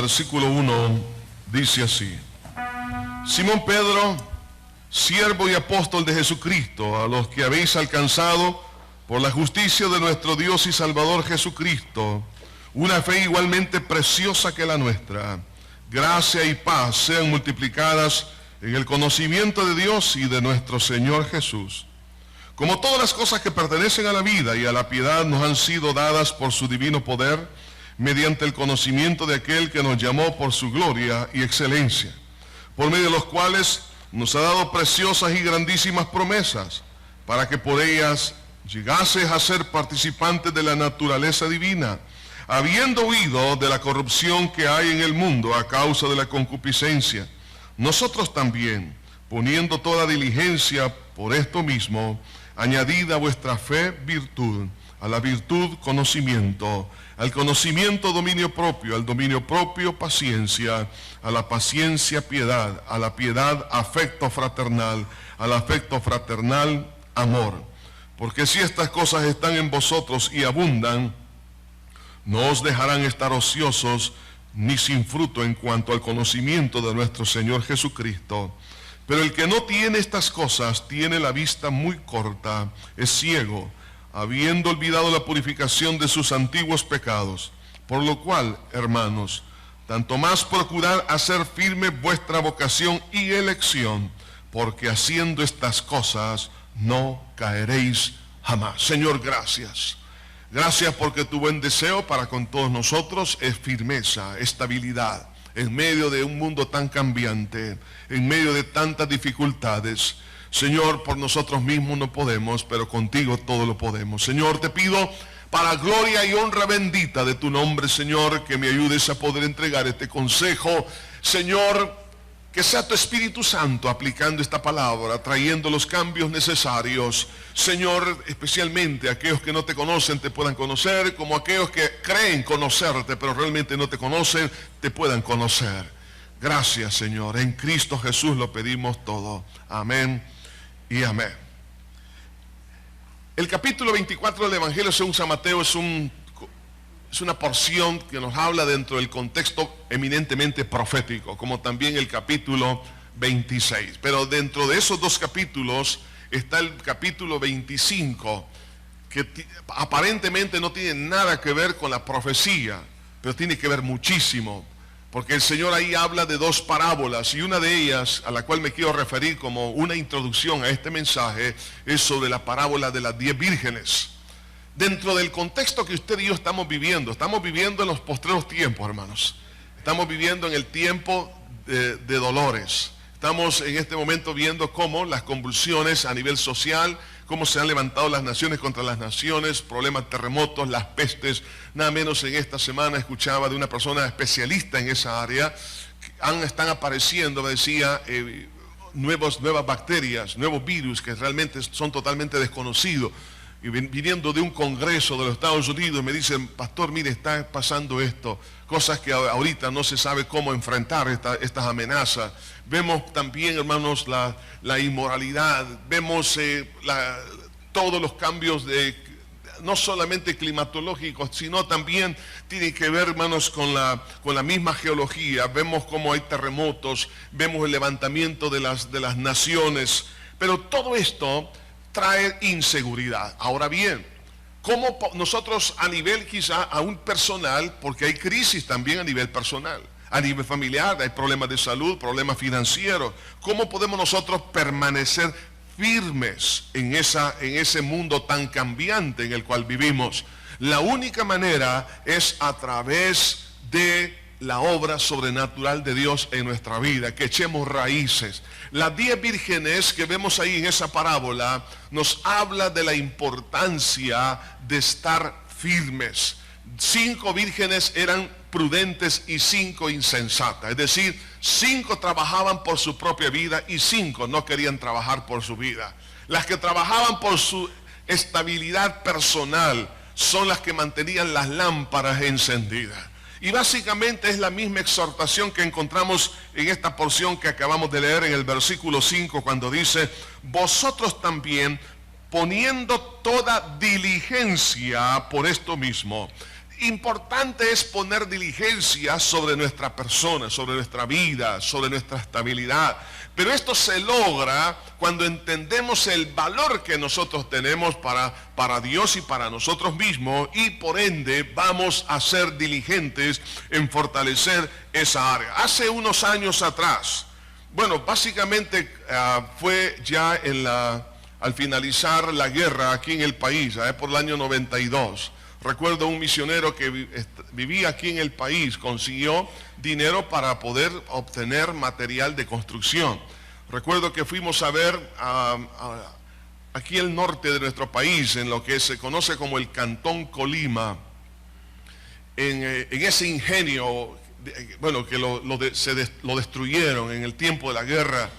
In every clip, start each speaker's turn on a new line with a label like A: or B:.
A: versículo 1, dice así: Simón Pedro, siervo y apóstol de Jesucristo, a los que habéis alcanzado por la justicia de nuestro Dios y Salvador Jesucristo, una fe igualmente preciosa que la nuestra. Gracia y paz sean multiplicadas en el conocimiento de Dios y de nuestro Señor Jesús. Como todas las cosas que pertenecen a la vida y a la piedad nos han sido dadas por su divino poder, mediante el conocimiento de aquel que nos llamó por su gloria y excelencia, por medio de los cuales nos ha dado preciosas y grandísimas promesas, para que por ellas llegases a ser participantes de la naturaleza divina, habiendo huido de la corrupción que hay en el mundo a causa de la concupiscencia. Nosotros también, poniendo toda diligencia por esto mismo, añadida a vuestra fe virtud, a la virtud conocimiento, al conocimiento dominio propio, al dominio propio paciencia, a la paciencia piedad, a la piedad afecto fraternal, al afecto fraternal amor. Porque si estas cosas están en vosotros y abundan, no os dejarán estar ociosos ni sin fruto en cuanto al conocimiento de nuestro Señor Jesucristo. Pero el que no tiene estas cosas tiene la vista muy corta, es ciego, habiendo olvidado la purificación de sus antiguos pecados. Por lo cual, hermanos, tanto más procurad hacer firme vuestra vocación y elección, porque haciendo estas cosas no caeréis jamás. Señor, gracias. Gracias porque tu buen deseo para con todos nosotros es firmeza, estabilidad, en medio de un mundo tan cambiante, en medio de tantas dificultades. Señor, por nosotros mismos no podemos, pero contigo todo lo podemos. Señor, te pido para gloria y honra bendita de tu nombre, Señor, que me ayudes a poder entregar este consejo. Señor, que sea tu Espíritu Santo aplicando esta palabra, trayendo los cambios necesarios. Señor, especialmente aquellos que no te conocen te puedan conocer, como aquellos que creen conocerte, pero realmente no te conocen, te puedan conocer. Gracias, Señor. En Cristo Jesús lo pedimos todo. Amén y amén. El capítulo 24 del Evangelio según San Mateo es una porción que nos habla dentro del contexto eminentemente profético, como también el capítulo 26. Pero dentro de esos dos capítulos está el capítulo 25, que aparentemente no tiene nada que ver con la profecía, pero tiene que ver muchísimo, porque el Señor ahí habla de dos parábolas, y una de ellas, a la cual me quiero referir como una introducción a este mensaje, es sobre la parábola de las 10 vírgenes. Dentro del contexto que usted y yo estamos viviendo en los postreros tiempos, hermanos. Estamos viviendo en el tiempo de dolores. Estamos en este momento viendo cómo las convulsiones a nivel social, cómo se han levantado las naciones contra las naciones, problemas, terremotos, las pestes. Nada menos en esta semana escuchaba de una persona especialista en esa área. Están apareciendo, me decía, nuevas bacterias, nuevos virus que realmente son totalmente desconocidos. Y viniendo de un congreso de los Estados Unidos, me dicen: pastor, mire, está pasando esto, cosas que ahorita no se sabe cómo enfrentar estas amenazas. Vemos también, hermanos, la inmoralidad, vemos todos los cambios no solamente climatológicos, sino también tiene que ver, hermanos, con la misma geología. Vemos cómo hay terremotos, vemos el levantamiento de las naciones, pero todo esto trae inseguridad. Ahora bien, ¿cómo nosotros a nivel quizá aún personal, porque hay crisis también a nivel personal, a nivel familiar, hay problemas de salud, problemas financieros, cómo podemos nosotros permanecer firmes en ese mundo tan cambiante en el cual vivimos? La única manera es a través de la obra sobrenatural de Dios en nuestra vida, que echemos raíces. Las 10 vírgenes que vemos ahí en esa parábola nos habla de la importancia de estar firmes. 5 vírgenes eran prudentes y 5 insensatas, es decir, 5 trabajaban por su propia vida y 5 no querían trabajar por su vida. Las que trabajaban por su estabilidad personal son las que mantenían las lámparas encendidas. Y básicamente es la misma exhortación que encontramos en esta porción que acabamos de leer en el versículo 5, cuando dice: vosotros también, poniendo toda diligencia por esto mismo. Importante es poner diligencia sobre nuestra persona, sobre nuestra vida, sobre nuestra estabilidad. Pero esto se logra cuando entendemos el valor que nosotros tenemos para Dios y para nosotros mismos, y por ende vamos a ser diligentes en fortalecer esa área. Hace unos años atrás, bueno, básicamente fue ya al finalizar la guerra aquí en el país, por el año 92. Recuerdo un misionero que vivía aquí en el país, consiguió dinero para poder obtener material de construcción. Recuerdo que fuimos a ver aquí el norte de nuestro país, en lo que se conoce como el Cantón Colima, en ese ingenio, bueno, que lo destruyeron en el tiempo de la guerra,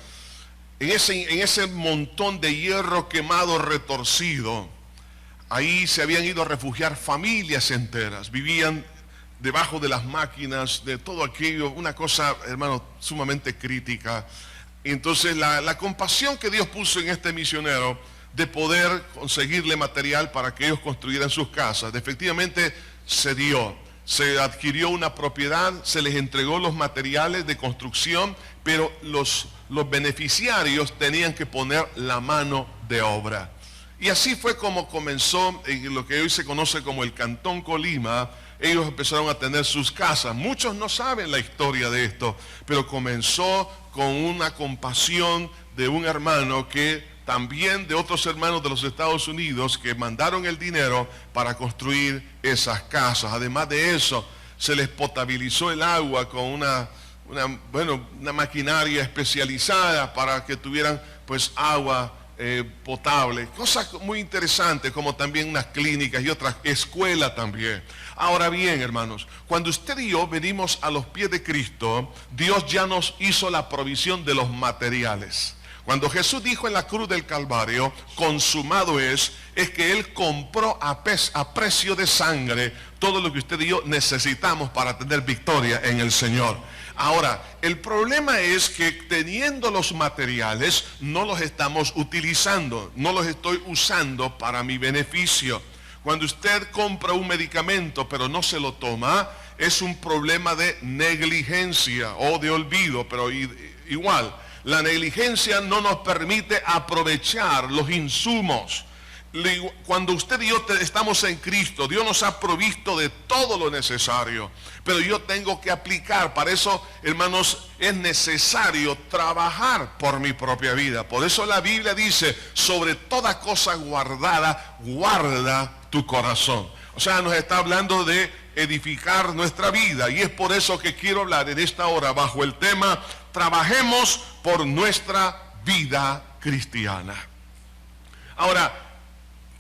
A: en ese montón de hierro quemado, retorcido. Ahí se habían ido a refugiar familias enteras, vivían debajo de las máquinas, de todo aquello, una cosa, hermano, sumamente crítica. Y entonces la compasión que Dios puso en este misionero de poder conseguirle material para que ellos construyeran sus casas, efectivamente se dio. Se adquirió una propiedad, se les entregó los materiales de construcción, pero los beneficiarios tenían que poner la mano de obra. Y así fue como comenzó en lo que hoy se conoce como el Cantón Colima. Ellos empezaron a tener sus casas. Muchos no saben la historia de esto, pero comenzó con una compasión de un hermano que también de otros hermanos de los Estados Unidos que mandaron el dinero para construir esas casas. Además de eso, se les potabilizó el agua con una maquinaria especializada para que tuvieran pues agua potable, cosas muy interesantes, como también unas clínicas y otras escuelas también. Ahora bien, hermanos, cuando usted y yo venimos a los pies de Cristo, Dios ya nos hizo la provisión de los materiales. Cuando Jesús dijo en la cruz del Calvario, consumado es que Él compró a precio de sangre todo lo que usted y yo necesitamos para tener victoria en el Señor. Ahora, el problema es que teniendo los materiales, no los estamos utilizando, no los estoy usando para mi beneficio. Cuando usted compra un medicamento pero no se lo toma, es un problema de negligencia o de olvido, pero igual, la negligencia no nos permite aprovechar los insumos. Cuando usted y yo estamos en Cristo, Dios nos ha provisto de todo lo necesario, pero yo tengo que aplicar. Para eso, hermanos, es necesario trabajar por mi propia vida. Por eso la Biblia dice, sobre toda cosa guardada, guarda tu corazón. O sea, nos está hablando de edificar nuestra vida, y es por eso que quiero hablar en esta hora bajo el tema, trabajemos por nuestra vida cristiana. Ahora,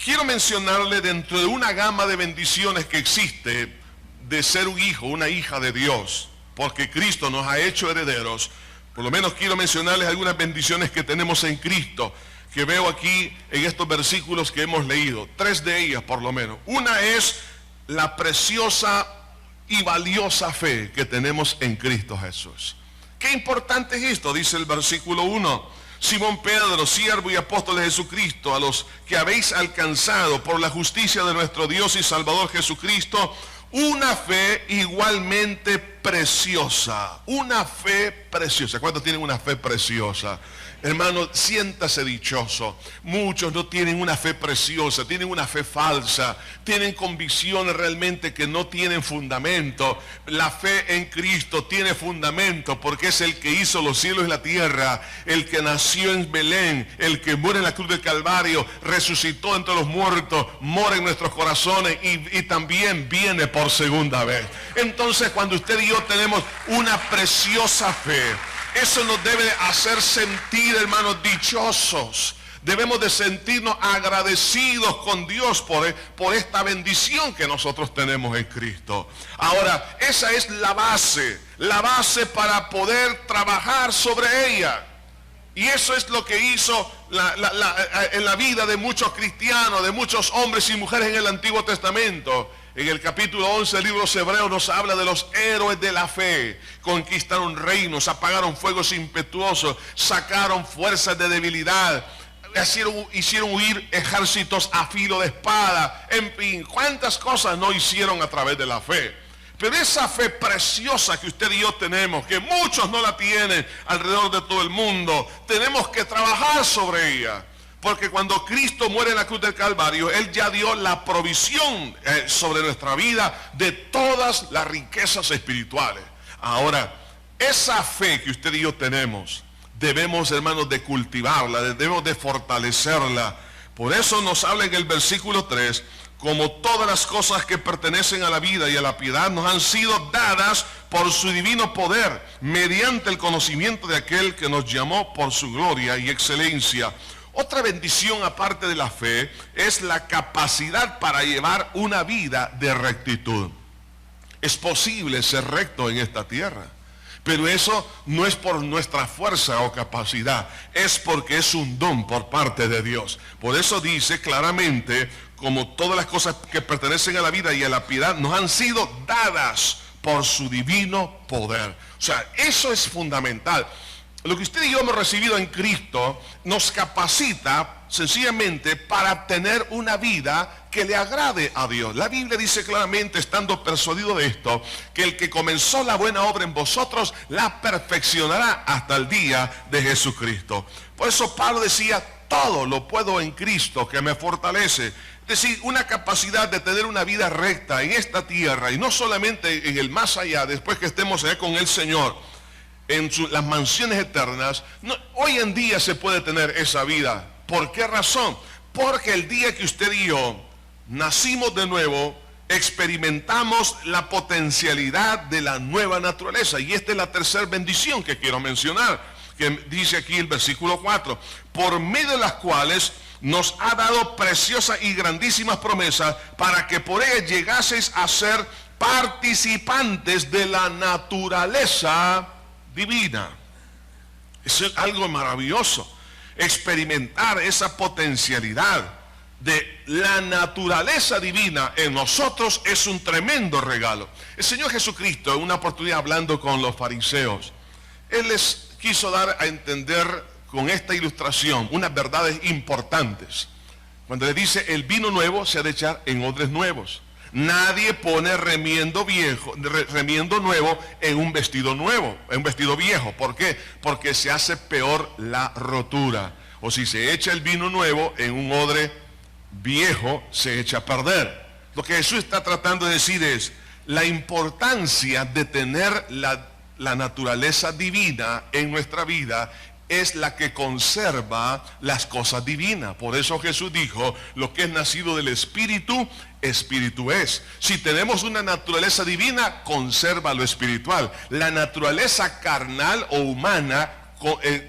A: quiero mencionarle dentro de una gama de bendiciones que existe de ser un hijo, una hija de Dios, porque Cristo nos ha hecho herederos. Por lo menos quiero mencionarles algunas bendiciones que tenemos en Cristo, que veo aquí en estos versículos que hemos leído. 3 de ellas por lo menos. Una es la preciosa y valiosa fe que tenemos en Cristo Jesús. Qué importante es esto, dice el versículo 1. Simón Pedro, siervo y apóstol de Jesucristo, a los que habéis alcanzado por la justicia de nuestro Dios y Salvador Jesucristo, una fe igualmente preciosa. Una fe preciosa. ¿Cuántos tienen una fe preciosa? Hermano, siéntase dichoso. Muchos no tienen una fe preciosa, tienen una fe falsa, tienen convicciones realmente que no tienen fundamento. La fe en Cristo tiene fundamento porque es el que hizo los cielos y la tierra, el que nació en Belén, el que muere en la cruz del Calvario, resucitó entre los muertos, mora en nuestros corazones y también viene por segunda vez. Entonces, cuando usted y yo tenemos una preciosa fe, eso nos debe hacer sentir, hermanos, dichosos. Debemos de sentirnos agradecidos con Dios por esta bendición que nosotros tenemos en Cristo. Ahora, esa es la base para poder trabajar sobre ella. Y eso es lo que hizo en la vida de muchos cristianos, de muchos hombres y mujeres en el Antiguo Testamento. En el capítulo 11 del libro de los Hebreos nos habla de los héroes de la fe. Conquistaron reinos, apagaron fuegos impetuosos, sacaron fuerzas de debilidad, hicieron huir ejércitos a filo de espada, en fin, cuántas cosas no hicieron a través de la fe. Pero esa fe preciosa que usted y yo tenemos, que muchos no la tienen alrededor de todo el mundo, tenemos que trabajar sobre ella. Porque cuando Cristo muere en la cruz del Calvario, Él ya dio la provisión sobre nuestra vida de todas las riquezas espirituales. Ahora, esa fe que usted y yo tenemos, debemos, hermanos, de cultivarla, debemos de fortalecerla. Por eso nos habla en el versículo 3, como todas las cosas que pertenecen a la vida y a la piedad nos han sido dadas por su divino poder, mediante el conocimiento de aquel que nos llamó por su gloria y excelencia. Otra bendición aparte de la fe es la capacidad para llevar una vida de rectitud. Es posible ser recto en esta tierra, pero eso no es por nuestra fuerza o capacidad, es porque es un don por parte de Dios. Por eso dice claramente, como todas las cosas que pertenecen a la vida y a la piedad nos han sido dadas por su divino poder. O sea, eso es fundamental. Lo que usted y yo hemos recibido en Cristo nos capacita sencillamente para tener una vida que le agrade a Dios. La Biblia dice claramente, estando persuadido de esto, que el que comenzó la buena obra en vosotros la perfeccionará hasta el día de Jesucristo. Por eso Pablo decía, todo lo puedo en Cristo que me fortalece. Es decir, una capacidad de tener una vida recta en esta tierra y no solamente en el más allá, después que estemos allá con el Señor, en las mansiones eternas. No, hoy en día se puede tener esa vida. ¿Por qué razón? Porque el día que usted y yo nacimos de nuevo, experimentamos la potencialidad de la nueva naturaleza. Y esta es la tercera bendición que quiero mencionar, que dice aquí el versículo 4, por medio de las cuales nos ha dado preciosas y grandísimas promesas para que por ellas llegaseis a ser participantes de la naturaleza divina. Eso es algo maravilloso, experimentar esa potencialidad de la naturaleza divina en nosotros es un tremendo regalo. El Señor Jesucristo, en una oportunidad hablando con los fariseos, Él les quiso dar a entender con esta ilustración unas verdades importantes. Cuando le dice, el vino nuevo se ha de echar en odres nuevos. Nadie pone remiendo nuevo en un vestido nuevo, en un vestido viejo. ¿Por qué? Porque se hace peor la rotura. O si se echa el vino nuevo en un odre viejo, se echa a perder. Lo que Jesús está tratando de decir es la importancia de tener la naturaleza divina en nuestra vida. Es la que conserva las cosas divinas. Por eso Jesús dijo, lo que es nacido del Espíritu, Espíritu es. Si tenemos una naturaleza divina, conserva lo espiritual. La naturaleza carnal o humana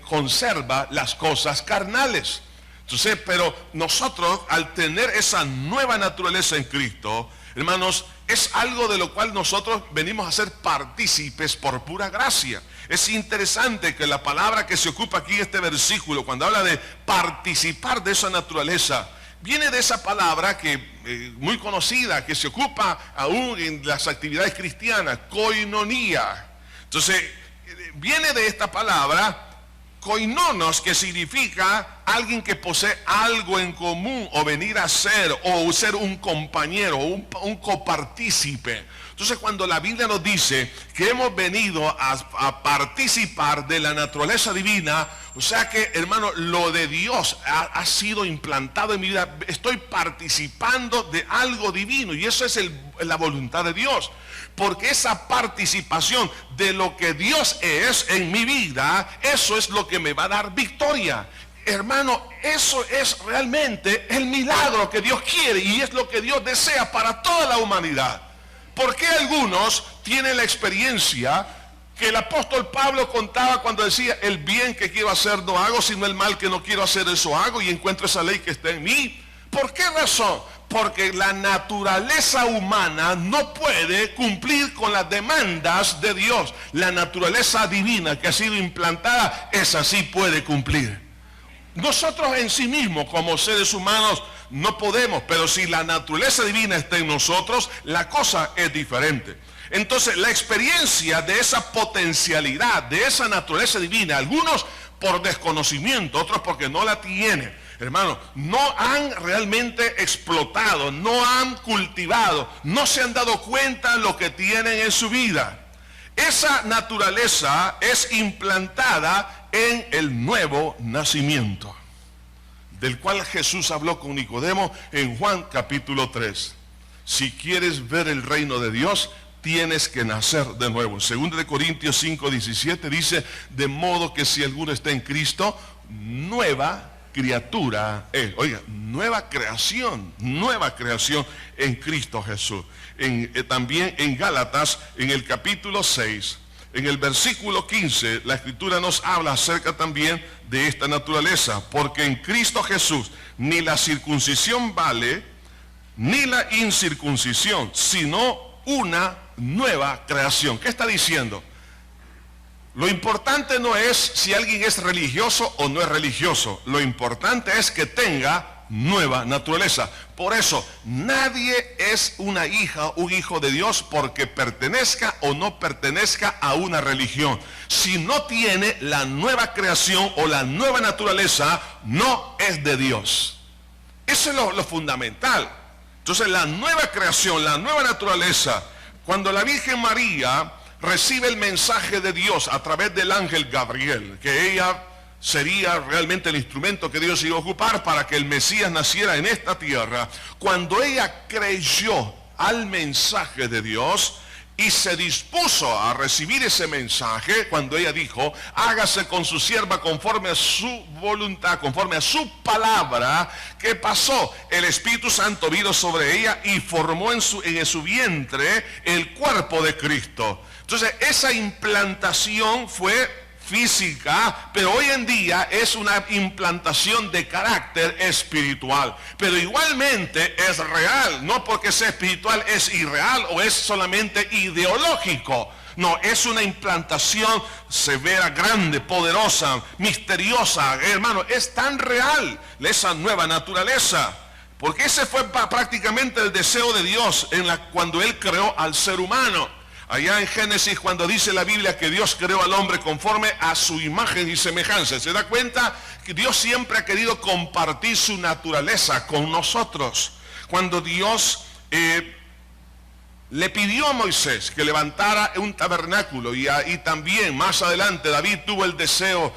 A: conserva las cosas carnales. Entonces, pero nosotros al tener esa nueva naturaleza en Cristo, hermanos, es algo de lo cual nosotros venimos a ser partícipes por pura gracia. Es interesante que la palabra que se ocupa aquí en este versículo, cuando habla de participar de esa naturaleza, viene de esa palabra que muy conocida, que se ocupa aún en las actividades cristianas, koinonía. Entonces, viene de esta palabra, koinonos, que significa alguien que posee algo en común, o venir a ser, o ser un compañero, un copartícipe. Entonces, cuando la Biblia nos dice que hemos venido a participar de la naturaleza divina, o sea que, hermano, lo de Dios ha sido implantado en mi vida. Estoy participando de algo divino, y eso es la voluntad de Dios. Porque esa participación de lo que Dios es en mi vida, eso es lo que me va a dar victoria. Hermano, eso es realmente el milagro que Dios quiere y es lo que Dios desea para toda la humanidad. ¿Por qué algunos tienen la experiencia que el apóstol Pablo contaba cuando decía, el bien que quiero hacer no hago, sino el mal que no quiero hacer eso hago, y encuentro esa ley que está en mí? ¿Por qué razón? Porque la naturaleza humana no puede cumplir con las demandas de Dios. La naturaleza divina que ha sido implantada, esa sí puede cumplir. Nosotros en sí mismos, como seres humanos, no podemos, pero si la naturaleza divina está en nosotros, la cosa es diferente. Entonces, la experiencia de esa potencialidad, de esa naturaleza divina, algunos por desconocimiento, otros porque no la tienen, hermano, no han realmente explotado, no han cultivado, no se han dado cuenta de lo que tienen en su vida. Esa naturaleza es implantada en el nuevo nacimiento, del cual Jesús habló con Nicodemo en Juan capítulo 3. Si quieres ver el reino de Dios, tienes que nacer de nuevo. En 2 Corintios 5:17 dice, de modo que si alguno está en Cristo, nueva criatura es. Oiga, nueva creación en Cristo Jesús. También en Gálatas, en el capítulo 6, en el versículo 15, la Escritura nos habla acerca también de esta naturaleza. Porque en Cristo Jesús ni la circuncisión vale, ni la incircuncisión, sino una nueva creación. ¿Qué está diciendo? Lo importante no es si alguien es religioso o no es religioso. Lo importante es que tenga nueva naturaleza. Por eso, nadie es una hija, un hijo de Dios porque pertenezca o no pertenezca a una religión. Si no tiene la nueva creación o la nueva naturaleza, no es de Dios. Eso es lo fundamental. Entonces, la nueva creación, la nueva naturaleza, cuando la Virgen María recibe el mensaje de Dios a través del ángel Gabriel, que ella sería realmente el instrumento que Dios iba a ocupar para que el Mesías naciera en esta tierra. Cuando ella creyó al mensaje de Dios y se dispuso a recibir ese mensaje, cuando ella dijo, hágase con su sierva conforme a su voluntad, conforme a su palabra, ¿qué pasó? El Espíritu Santo vino sobre ella y formó en su vientre el cuerpo de Cristo. Entonces, esa implantación fue física, pero hoy en día es una implantación de carácter espiritual. Pero igualmente es real, no porque sea espiritual es irreal o es solamente ideológico. No, es una implantación severa, grande, poderosa, misteriosa. Hermano, es tan real esa nueva naturaleza. Porque ese fue prácticamente el deseo de Dios cuando Él creó al ser humano. Allá en Génesis, cuando dice la Biblia que Dios creó al hombre conforme a su imagen y semejanza, se da cuenta que Dios siempre ha querido compartir su naturaleza con nosotros. Cuando Dios le pidió a Moisés que levantara un tabernáculo y también más adelante David tuvo el deseo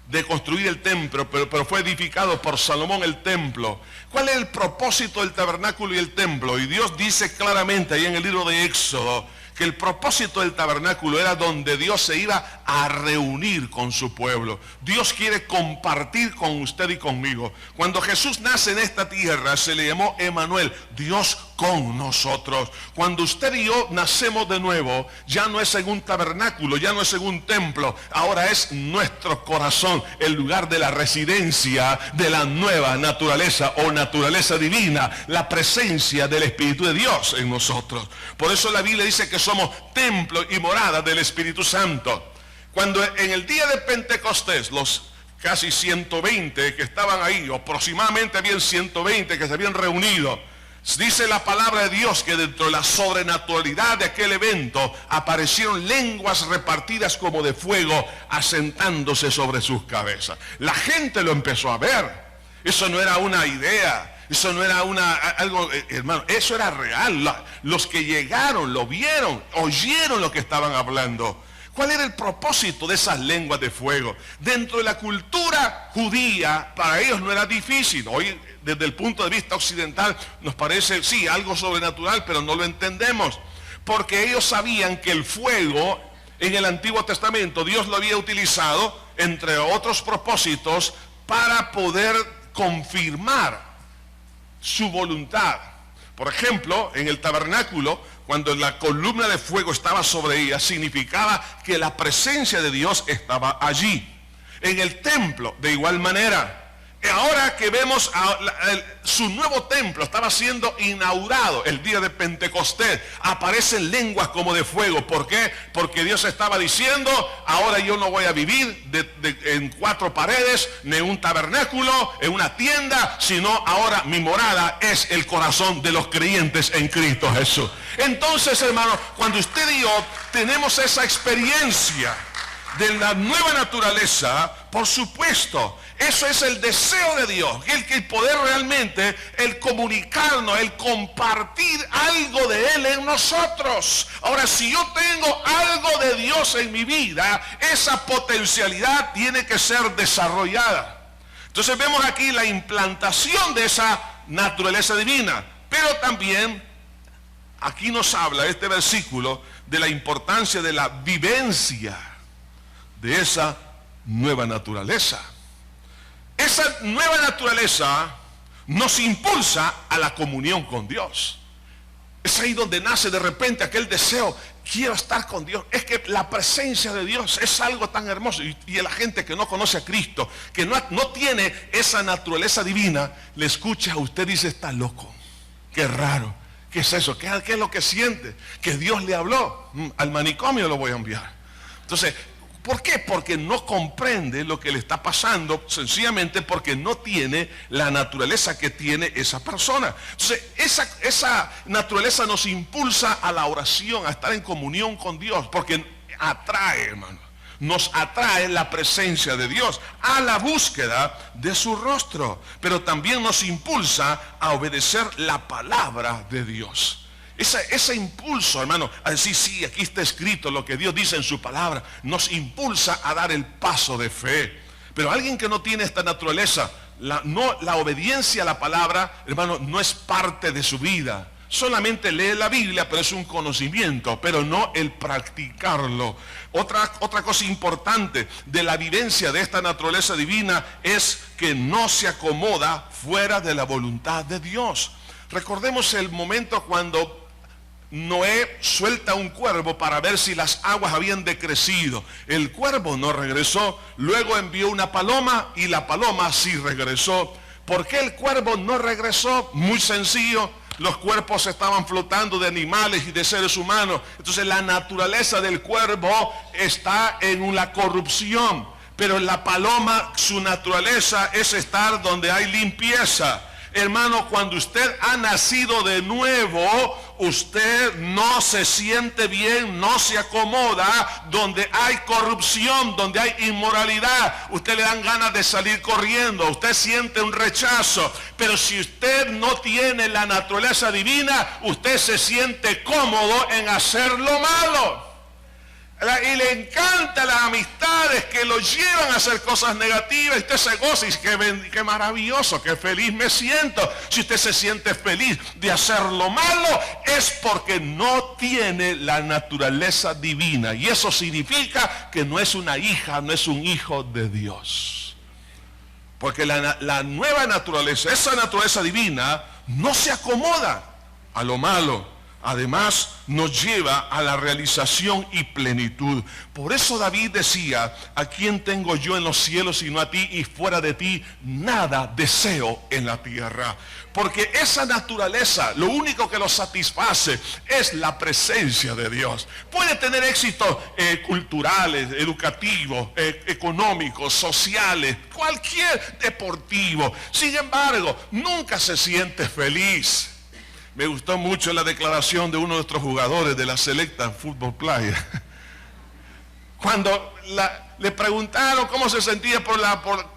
A: de construir el templo, pero fue edificado por Salomón el templo. ¿Cuál es el propósito del tabernáculo y el templo? Y Dios dice claramente ahí en el libro de Éxodo que el propósito del tabernáculo era donde Dios se iba a reunir con su pueblo. Dios quiere compartir con usted y conmigo. Cuando Jesús nace en esta tierra se le llamó Emmanuel, Dios con nosotros. Cuando usted y yo nacemos de nuevo, ya no es en un tabernáculo, ya no es en un templo, ahora es nuestro corazón, el lugar de la residencia de la nueva naturaleza o naturaleza divina, la presencia del Espíritu de Dios en nosotros. Por eso la Biblia dice que somos templo y morada del Espíritu Santo. Cuando en el día de Pentecostés, los casi 120 que estaban ahí, o aproximadamente habían 120 que se habían reunido, dice la palabra de Dios que dentro de la sobrenaturalidad de aquel evento aparecieron lenguas repartidas como de fuego asentándose sobre sus cabezas. La gente lo empezó a ver. Eso no era una idea. Eso no era algo, hermano, eso era real. Los que llegaron, lo vieron, oyeron lo que estaban hablando. ¿Cuál era el propósito de esas lenguas de fuego? Dentro de la cultura judía, para ellos no era difícil. Hoy, desde el punto de vista occidental, nos parece, sí, algo sobrenatural, pero no lo entendemos. Porque ellos sabían que el fuego, en el Antiguo Testamento, Dios lo había utilizado, entre otros propósitos, para poder confirmar su voluntad. Por ejemplo, en el tabernáculo, cuando la columna de fuego estaba sobre ella, significaba que la presencia de Dios estaba allí. En el templo, de igual manera. Ahora que vemos su nuevo templo estaba siendo inaugurado el día de Pentecostés, aparecen lenguas como de fuego. ¿Por qué? Porque Dios estaba diciendo, ahora yo no voy a vivir en cuatro paredes, ni en un tabernáculo, en una tienda, sino ahora mi morada es el corazón de los creyentes en Cristo Jesús. Entonces, hermano, cuando usted y yo tenemos esa experiencia de la nueva naturaleza, Por supuesto, eso es el deseo de Dios, el poder realmente, el comunicarnos, el compartir algo de Él en nosotros. Ahora, si yo tengo algo de Dios en mi vida, esa potencialidad tiene que ser desarrollada. Entonces vemos aquí la implantación de esa naturaleza divina, pero también aquí nos habla este versículo de la importancia de la vivencia de esa nueva naturaleza. Esa nueva naturaleza nos impulsa a la comunión con Dios. Es ahí donde nace de repente aquel deseo, quiero estar con Dios. Es que la presencia de Dios es algo tan hermoso. Y la gente que no conoce a Cristo, que no tiene esa naturaleza divina, le escucha a usted y dice, está loco, qué raro, qué es eso, qué es lo que siente, que Dios le habló, al manicomio lo voy a enviar. Entonces, ¿por qué? Porque no comprende lo que le está pasando, sencillamente porque no tiene la naturaleza que tiene esa persona. Entonces, esa naturaleza nos impulsa a la oración, a estar en comunión con Dios, porque atrae, hermano. Nos atrae la presencia de Dios a la búsqueda de su rostro, pero también nos impulsa a obedecer la palabra de Dios. Ese impulso, hermano, a decir, sí, aquí está escrito lo que Dios dice en su palabra, nos impulsa a dar el paso de fe. Pero alguien que no tiene esta naturaleza, la obediencia a la palabra, hermano, no es parte de su vida. Solamente lee la Biblia, pero es un conocimiento, pero no el practicarlo. Otra cosa importante de la vivencia de esta naturaleza divina es que no se acomoda fuera de la voluntad de Dios. Recordemos el momento cuando Noé suelta un cuervo para ver si las aguas habían decrecido. El cuervo no regresó, luego envió una paloma y la paloma sí regresó. ¿Por qué el cuervo no regresó? Muy sencillo, los cuerpos estaban flotando de animales y de seres humanos. Entonces la naturaleza del cuervo está en la corrupción, pero la paloma, su naturaleza es estar donde hay limpieza. Hermano, cuando usted ha nacido de nuevo, usted no se siente bien, no se acomoda donde hay corrupción, donde hay inmoralidad. Usted le dan ganas de salir corriendo, usted siente un rechazo. Pero si usted no tiene la naturaleza divina, usted se siente cómodo en hacer lo malo. Y le encantan las amistades que lo llevan a hacer cosas negativas. Y usted se goza y dice, qué maravilloso, qué feliz me siento. Si usted se siente feliz de hacer lo malo, es porque no tiene la naturaleza divina. Y eso significa que no es una hija, no es un hijo de Dios. Porque la nueva naturaleza, esa naturaleza divina, no se acomoda a lo malo. Además, nos lleva a la realización y plenitud. Por eso David decía, ¿a quién tengo yo en los cielos sino a ti? Y fuera de ti nada deseo en la tierra. Porque esa naturaleza, lo único que lo satisface es la presencia de Dios. Puede tener éxitos culturales, educativos, económicos, sociales, cualquier deportivo. Sin embargo, nunca se siente feliz. Me gustó mucho la declaración de uno de nuestros jugadores de la Selecta Fútbol Playa. Cuando le preguntaron cómo se sentía por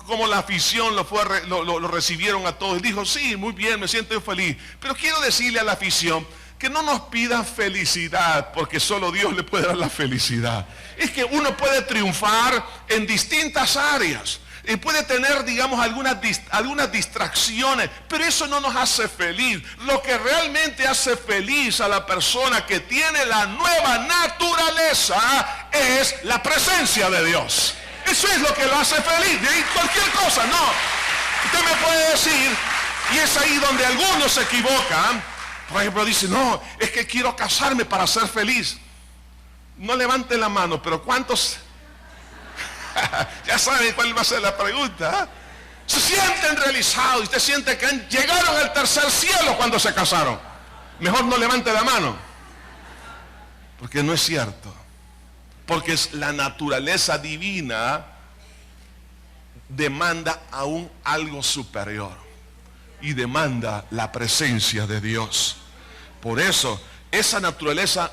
A: cómo la afición lo recibieron a todos. Él dijo, sí, muy bien, me siento feliz. Pero quiero decirle a la afición que no nos pida felicidad, porque solo Dios le puede dar la felicidad. Es que uno puede triunfar en distintas áreas. Y puede tener, digamos, algunas distracciones, pero eso no nos hace feliz. Lo que realmente hace feliz a la persona que tiene la nueva naturaleza es la presencia de Dios. Eso es lo que lo hace feliz. De ahí cualquier cosa, no. Usted me puede decir, y es ahí donde algunos se equivocan. Por ejemplo, dicen, no, es que quiero casarme para ser feliz. No levante la mano, pero ¿cuántos? Ya saben cuál va a ser la pregunta. Se sienten realizados y usted siente que llegaron al tercer cielo cuando se casaron. Mejor no levante la mano, porque no es cierto. Porque es la naturaleza divina demanda aún algo superior y demanda la presencia de Dios. Por eso esa naturaleza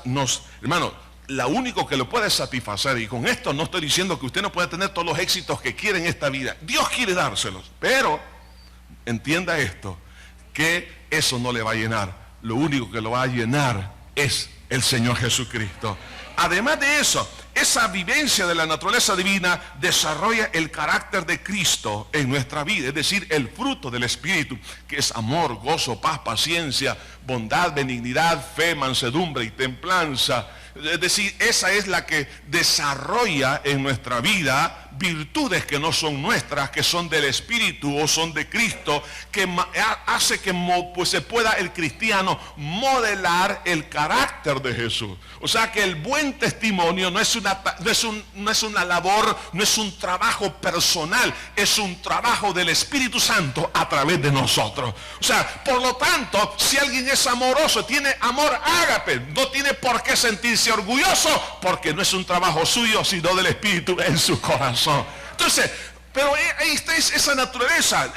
A: hermano, la único que lo puede satisfacer, y con esto no estoy diciendo que usted no puede tener todos los éxitos que quiere en esta vida. Dios quiere dárselos, pero entienda esto, que eso no le va a llenar. Lo único que lo va a llenar es el Señor Jesucristo. Además de eso, esa vivencia de la naturaleza divina desarrolla el carácter de Cristo en nuestra vida, es decir, el fruto del Espíritu, que es amor, gozo, paz, paciencia, bondad, benignidad, fe, mansedumbre y templanza. Es decir, esa es la que desarrolla en nuestra vida virtudes que no son nuestras, que son del Espíritu o son de Cristo, que hace que pues, se pueda el cristiano modelar el carácter de Jesús. O sea que el buen testimonio no es una labor, no es un trabajo personal, es un trabajo del Espíritu Santo a través de nosotros. O sea, por lo tanto, si alguien es amoroso, tiene amor ágape, no tiene por qué sentirse orgulloso, porque no es un trabajo suyo, sino del Espíritu en su corazón. Entonces, pero ahí está esa naturaleza,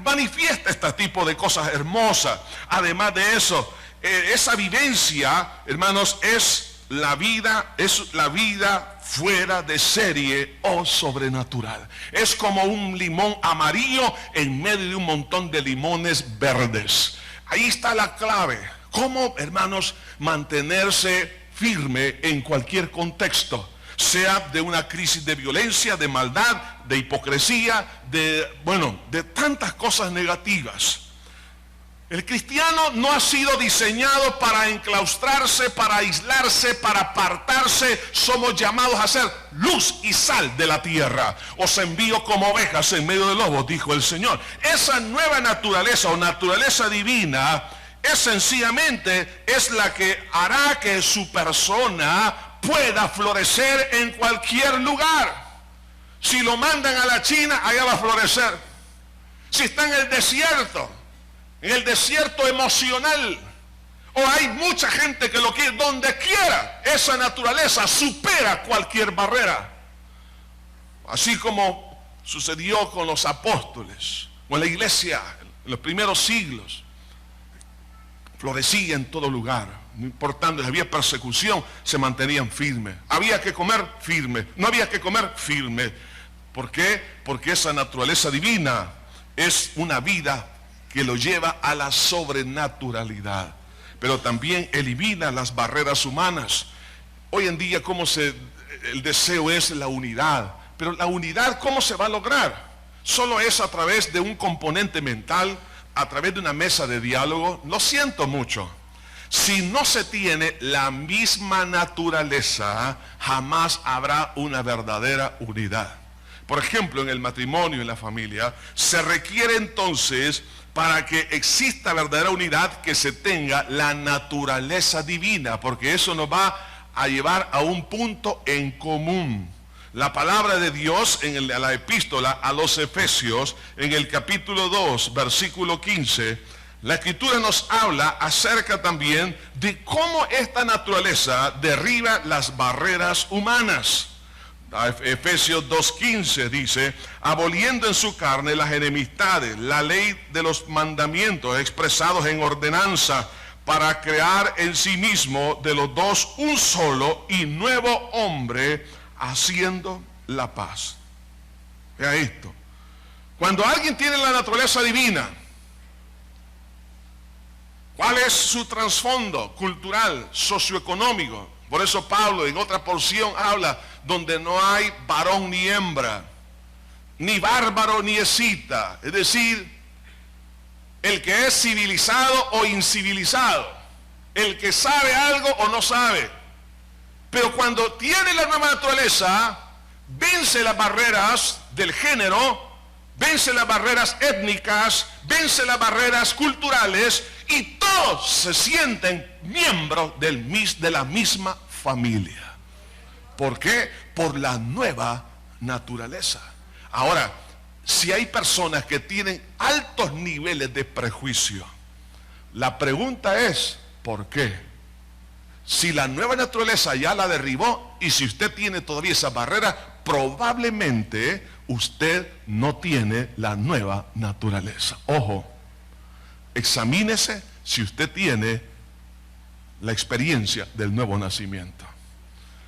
A: manifiesta este tipo de cosas hermosas. Además de eso, esa vivencia, hermanos, es la vida fuera de serie o sobrenatural. Es como un limón amarillo en medio de un montón de limones verdes. Ahí está la clave. ¿Cómo, hermanos, mantenerse firme en cualquier contexto? Sea de una crisis de violencia, de maldad, de hipocresía, de tantas cosas negativas. El cristiano no ha sido diseñado para enclaustrarse, para aislarse, para apartarse. Somos llamados a ser luz y sal de la tierra. Os envío como ovejas en medio de lobos, dijo el Señor. Esa nueva naturaleza o naturaleza divina sencillamente es la que hará que su persona pueda florecer en cualquier lugar. Si lo mandan a la China, allá va a florecer. Si está en el desierto emocional, o hay mucha gente que lo quiere, donde quiera, esa naturaleza supera cualquier barrera. Así como sucedió con los apóstoles, o en la iglesia, en los primeros siglos, florecía en todo lugar. No importando si había persecución, se mantenían firmes. Había que comer, firme. No había que comer, firme. ¿Por qué? Porque esa naturaleza divina es una vida que lo lleva a la sobrenaturalidad, pero también elimina las barreras humanas. Hoy en día el deseo es la unidad, pero la unidad, ¿cómo se va a lograr? Solo es a través de un componente mental, a través de una mesa de diálogo. Lo siento mucho. Si no se tiene la misma naturaleza, jamás habrá una verdadera unidad. Por ejemplo, en el matrimonio, en la familia, se requiere entonces, para que exista verdadera unidad, que se tenga la naturaleza divina, porque eso nos va a llevar a un punto en común. La palabra de Dios en la epístola a los Efesios, en el capítulo 2, versículo 15, la Escritura nos habla acerca también de cómo esta naturaleza derriba las barreras humanas. Efesios 2:15 dice: aboliendo en su carne las enemistades, la ley de los mandamientos expresados en ordenanza, para crear en sí mismo de los dos un solo y nuevo hombre, haciendo la paz. Vea esto. Cuando alguien tiene la naturaleza divina, ¿cuál es su trasfondo cultural, socioeconómico? Por eso Pablo en otra porción habla donde no hay varón ni hembra, ni bárbaro ni escita, es decir, el que es civilizado o incivilizado, el que sabe algo o no sabe. Pero cuando tiene la nueva naturaleza, vence las barreras del género, vence las barreras étnicas, vence las barreras culturales, y todos se sienten miembros de la misma familia. ¿Por qué? Por la nueva naturaleza. Ahora, si hay personas que tienen altos niveles de prejuicio, la pregunta es, ¿por qué? Si la nueva naturaleza ya la derribó, y si usted tiene todavía esa barrera, probablemente usted no tiene la nueva naturaleza. Ojo, examínese si usted tiene la experiencia del nuevo nacimiento.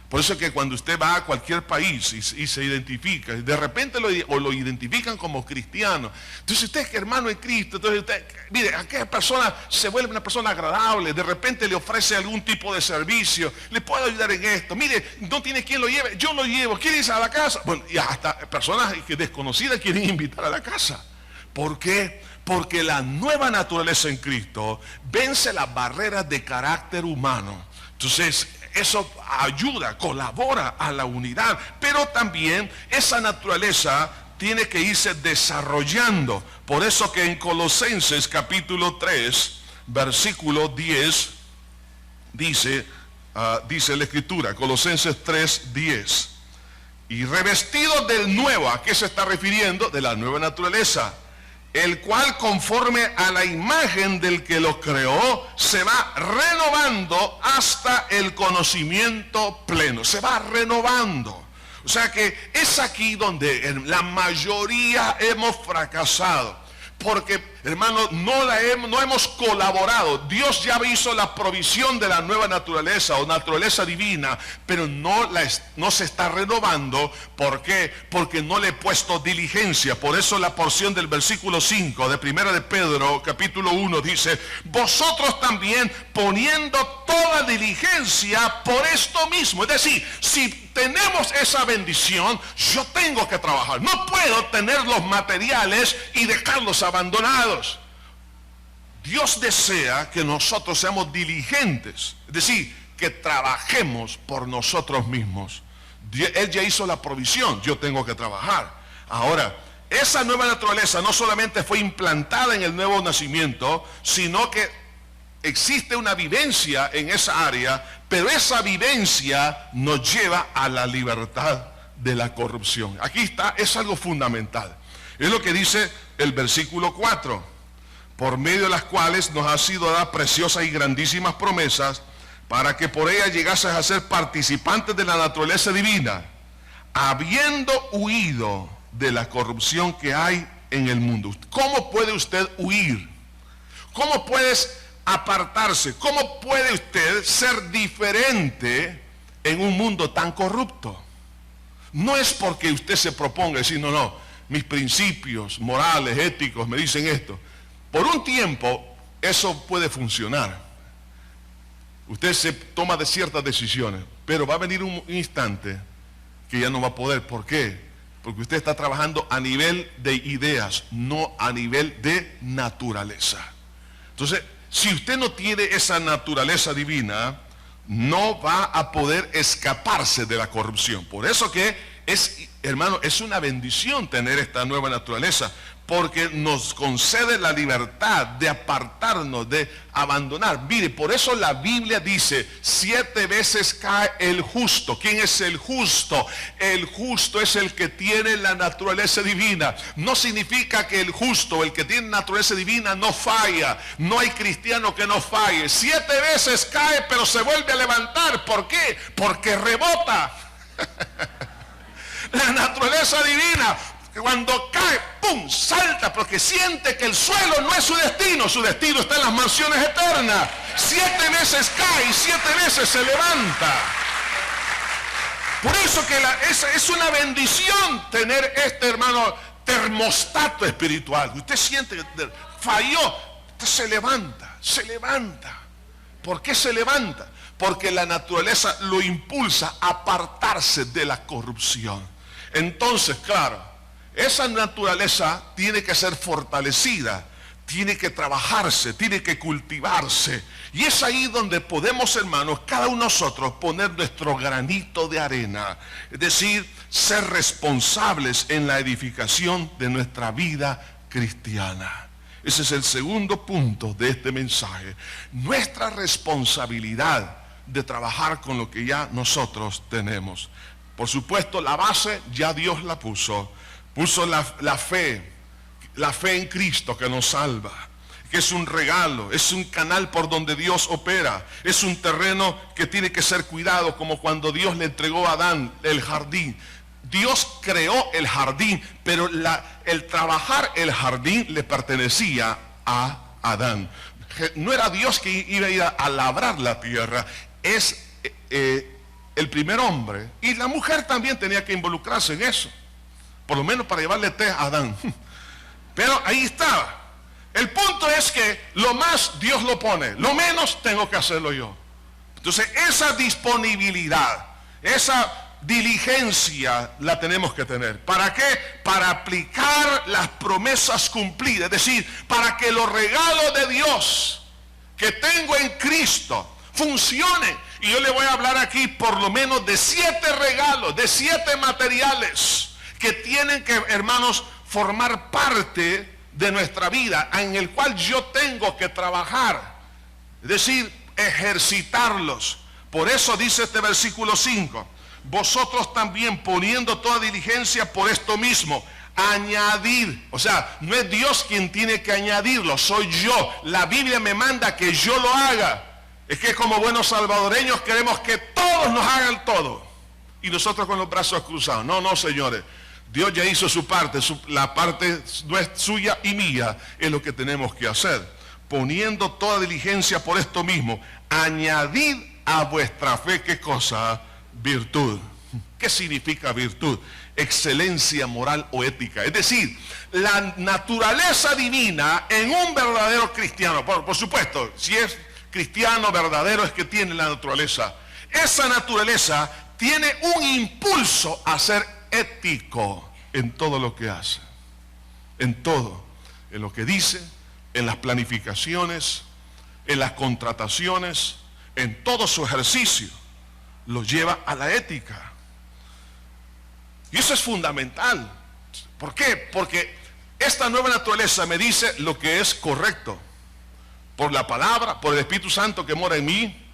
A: Por eso es que cuando usted va a cualquier país y se identifica, de repente lo identifican como cristiano. Entonces usted es hermano en Cristo, entonces usted, mire, aquella persona se vuelve una persona agradable, de repente le ofrece algún tipo de servicio, le puedo ayudar en esto, mire, no tiene quien lo lleve, yo lo llevo, ¿quiere irse a la casa? Bueno, y hasta personas que desconocidas quieren invitar a la casa. ¿Por qué? Porque la nueva naturaleza en Cristo vence las barreras de carácter humano. Entonces, eso ayuda, colabora a la unidad, pero también esa naturaleza tiene que irse desarrollando. Por eso que en Colosenses capítulo 3, versículo 10, dice la Escritura, Colosenses 3, 10, y revestidos del nuevo, ¿a qué se está refiriendo? De la nueva naturaleza, el cual conforme a la imagen del que lo creó, se va renovando hasta el conocimiento pleno. Se va renovando. O sea que es aquí donde la mayoría hemos fracasado. Porque, hermano, no hemos colaborado. Dios ya hizo la provisión de la nueva naturaleza o naturaleza divina, pero no se está renovando. ¿Por qué? Porque no le he puesto diligencia. Por eso la porción del versículo 5 de 1 de Pedro, capítulo 1, dice: vosotros también poniendo toda diligencia por esto mismo. Es decir, si tenemos esa bendición, yo tengo que trabajar. No puedo tener los materiales y dejarlos abandonados. Dios desea que nosotros seamos diligentes, es decir, que trabajemos por nosotros mismos. Él ya hizo la provisión, yo tengo que trabajar. Ahora, esa nueva naturaleza no solamente fue implantada en el nuevo nacimiento, sino que existe una vivencia en esa área, pero esa vivencia nos lleva a la libertad de la corrupción. Aquí está, es algo fundamental. Es lo que dice el versículo 4, por medio de las cuales nos ha sido dada preciosas y grandísimas promesas, para que por ellas llegases a ser participantes de la naturaleza divina, habiendo huido de la corrupción que hay en el mundo. ¿Cómo puede usted huir? ¿Cómo puedes apartarse? ¿Cómo puede usted ser diferente en un mundo tan corrupto? No es porque usted se proponga decir, no, mis principios morales, éticos me dicen esto. Por un tiempo eso puede funcionar. Usted se toma de ciertas decisiones, pero va a venir un instante que ya no va a poder. ¿Por qué? Porque usted está trabajando a nivel de ideas, no a nivel de naturaleza. Entonces, si usted no tiene esa naturaleza divina, no va a poder escaparse de la corrupción. Por eso que hermano, es una bendición tener esta nueva naturaleza, porque nos concede la libertad de apartarnos, de abandonar. Mire, por eso la Biblia dice, 7 veces cae el justo. ¿Quién es el justo? El justo es el que tiene la naturaleza divina. No significa que el justo, el que tiene naturaleza divina, no falla. No hay cristiano que no falle. 7 veces cae, pero se vuelve a levantar. ¿Por qué? Porque rebota. La naturaleza divina, cuando cae, ¡pum!, salta, porque siente que el suelo no es su destino está en las mansiones eternas. 7 veces cae y 7 veces se levanta. Por eso que es una bendición tener este, hermano, termostato espiritual. Usted siente que falló, usted se levanta. ¿Por qué se levanta? Porque la naturaleza lo impulsa a apartarse de la corrupción. Entonces, claro, esa naturaleza tiene que ser fortalecida, tiene que trabajarse, tiene que cultivarse. Y es ahí donde podemos, hermanos, cada uno de nosotros poner nuestro granito de arena. Es decir, ser responsables en la edificación de nuestra vida cristiana. Ese es el segundo punto de este mensaje. Nuestra responsabilidad de trabajar con lo que ya nosotros tenemos. Por supuesto, la base ya Dios la puso. Puso la fe en Cristo que nos salva, que es un regalo, es un canal por donde Dios opera, es un terreno que tiene que ser cuidado, como cuando Dios le entregó a Adán el jardín. Dios creó el jardín, pero el trabajar el jardín le pertenecía a Adán. No era Dios que iba a ir a labrar la tierra, el primer hombre, y la mujer también tenía que involucrarse en eso, por lo menos para llevarle té a Adán. Pero ahí estaba. El punto es que lo más Dios lo pone, lo menos tengo que hacerlo yo. Entonces esa disponibilidad, esa diligencia la tenemos que tener. ¿Para qué? Para aplicar las promesas cumplidas, es decir, para que los regalos de Dios que tengo en Cristo funcionen. Y yo le voy a hablar aquí por lo menos de 7 regalos, de 7 materiales que tienen que, hermanos, formar parte de nuestra vida, en el cual yo tengo que trabajar, es decir, ejercitarlos. Por eso dice este versículo 5, vosotros también poniendo toda diligencia por esto mismo, añadir, o sea, no es Dios quien tiene que añadirlo, soy yo. La Biblia me manda que yo lo haga. Es que como buenos salvadoreños queremos que todos nos hagan todo, y nosotros con los brazos cruzados. No, no, señores. Dios ya hizo su parte, la parte no es suya y mía, es lo que tenemos que hacer. Poniendo toda diligencia por esto mismo, añadid a vuestra fe, ¿qué cosa? Virtud. ¿Qué significa virtud? Excelencia moral o ética. Es decir, la naturaleza divina en un verdadero cristiano. Por supuesto, si es cristiano verdadero es que tiene la naturaleza. Esa naturaleza tiene un impulso a ser ético en todo lo que hace, en todo, en lo que dice, en las planificaciones, en las contrataciones, en todo su ejercicio, lo lleva a la ética. Y eso es fundamental. ¿Por qué? Porque esta nueva naturaleza me dice lo que es correcto, por la palabra, por el Espíritu Santo que mora en mí,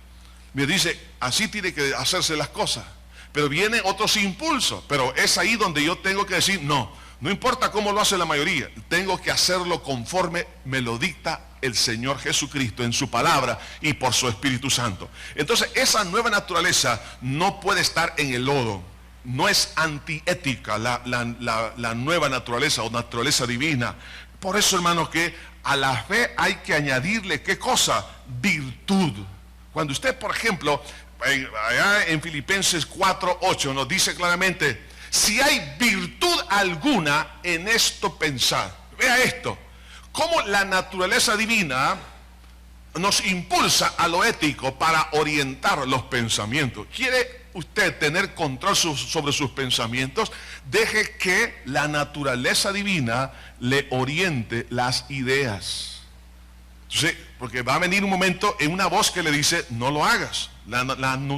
A: me dice, así tiene que hacerse las cosas. Pero vienen otros impulsos, pero es ahí donde yo tengo que decir, no importa cómo lo hace la mayoría, tengo que hacerlo conforme me lo dicta el Señor Jesucristo en su palabra y por su Espíritu Santo. Entonces esa nueva naturaleza no puede estar en el lodo, no es antiética la nueva naturaleza o naturaleza divina. Por eso, hermanos, que a la fe hay que añadirle, ¿qué cosa? Virtud. Cuando usted, por ejemplo, allá en Filipenses 4:8 nos dice claramente, si hay virtud alguna en esto pensad. Vea esto, cómo la naturaleza divina nos impulsa a lo ético para orientar los pensamientos. ¿Quiere usted tener control sobre sus pensamientos? Deje que la naturaleza divina le oriente las ideas. Entonces, porque va a venir un momento en una voz que le dice, no lo hagas. La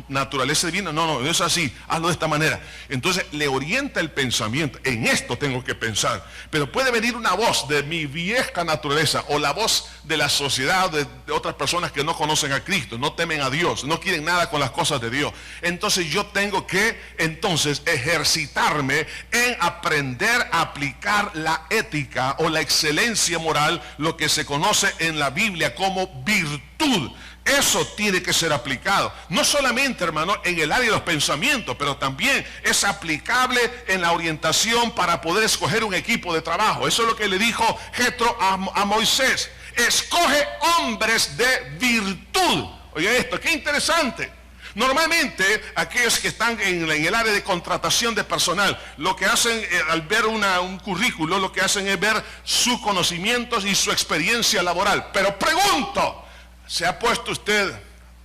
A: naturaleza divina, no es así, hazlo de esta manera. Entonces le orienta el pensamiento, en esto tengo que pensar. Pero puede venir una voz de mi vieja naturaleza, o la voz de la sociedad, de otras personas que no conocen a Cristo, no temen a Dios, no quieren nada con las cosas de Dios. Entonces yo tengo que ejercitarme en aprender a aplicar la ética o la excelencia moral, lo que se conoce en la Biblia como virtud. Eso tiene que ser aplicado, no solamente, hermano, en el área de los pensamientos, pero también es aplicable en la orientación para poder escoger un equipo de trabajo. Eso es lo que le dijo Jetro a Moisés. Escoge hombres de virtud. Oye esto, qué interesante. Normalmente aquellos que están en el área de contratación de personal, lo que hacen al ver un currículo, lo que hacen es ver sus conocimientos y su experiencia laboral. Pero pregunto, ¿se ha puesto usted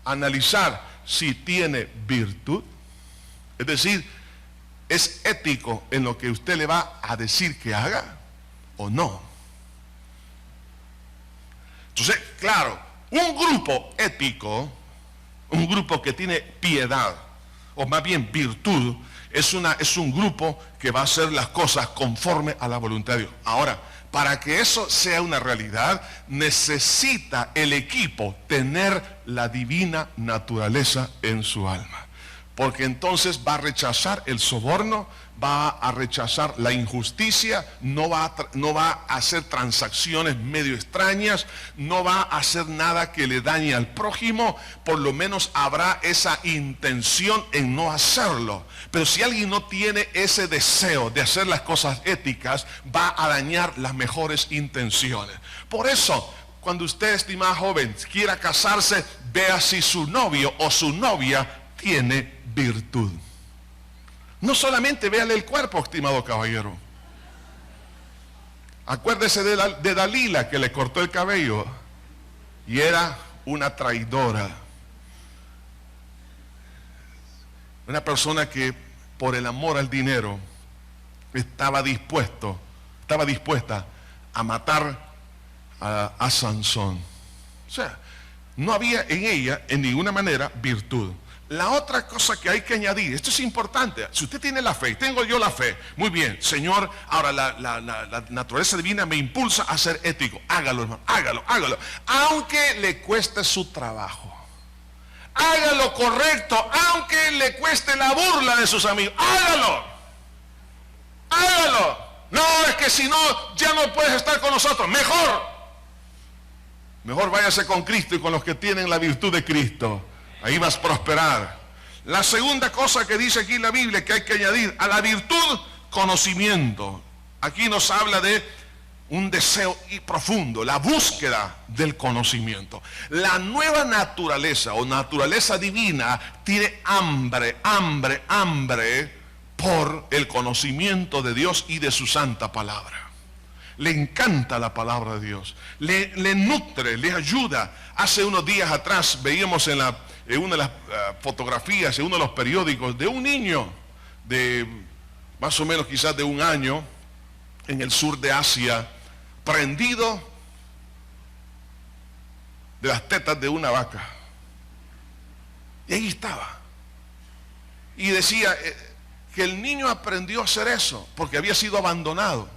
A: a analizar si tiene virtud? Es decir, ¿es ético en lo que usted le va a decir que haga o no? Entonces, claro, un grupo ético, un grupo que tiene piedad, o más bien virtud, es un grupo que va a hacer las cosas conforme a la voluntad de Dios. Ahora, para que eso sea una realidad, necesita el equipo tener la divina naturaleza en su alma. Porque entonces va a rechazar el soborno, va a rechazar la injusticia, no va a hacer transacciones medio extrañas, no va a hacer nada que le dañe al prójimo. Por lo menos habrá esa intención en no hacerlo. Pero si alguien no tiene ese deseo de hacer las cosas éticas, va a dañar las mejores intenciones. Por eso, cuando usted, estimada joven, quiera casarse, vea si su novio o su novia tiene virtud. No solamente véale el cuerpo, estimado caballero. Acuérdese de Dalila, que le cortó el cabello y era una traidora. Una persona que por el amor al dinero estaba dispuesta a matar a Sansón. O sea, no había en ella en ninguna manera virtud. La otra cosa que hay que añadir, esto es importante, si usted tiene la fe, tengo yo la fe, muy bien, Señor, ahora la naturaleza divina me impulsa a ser ético, hágalo, hermano, hágalo, aunque le cueste su trabajo, hágalo correcto, aunque le cueste la burla de sus amigos, hágalo, no, es que si no, ya no puedes estar con nosotros, mejor váyase con Cristo y con los que tienen la virtud de Cristo. Ahí vas a prosperar. La segunda cosa que dice aquí la Biblia que hay que añadir a la virtud, conocimiento. Aquí nos habla de un deseo profundo, la búsqueda del conocimiento. La nueva naturaleza o naturaleza divina tiene hambre por el conocimiento de Dios y de su santa palabra. Le encanta la palabra de Dios, le nutre, le ayuda. Hace unos días atrás veíamos en una de las fotografías, en uno de los periódicos, de un niño de más o menos quizás de 1 año en el sur de Asia, prendido de las tetas de una vaca. Y ahí estaba. Y decía que el niño aprendió a hacer eso porque había sido abandonado.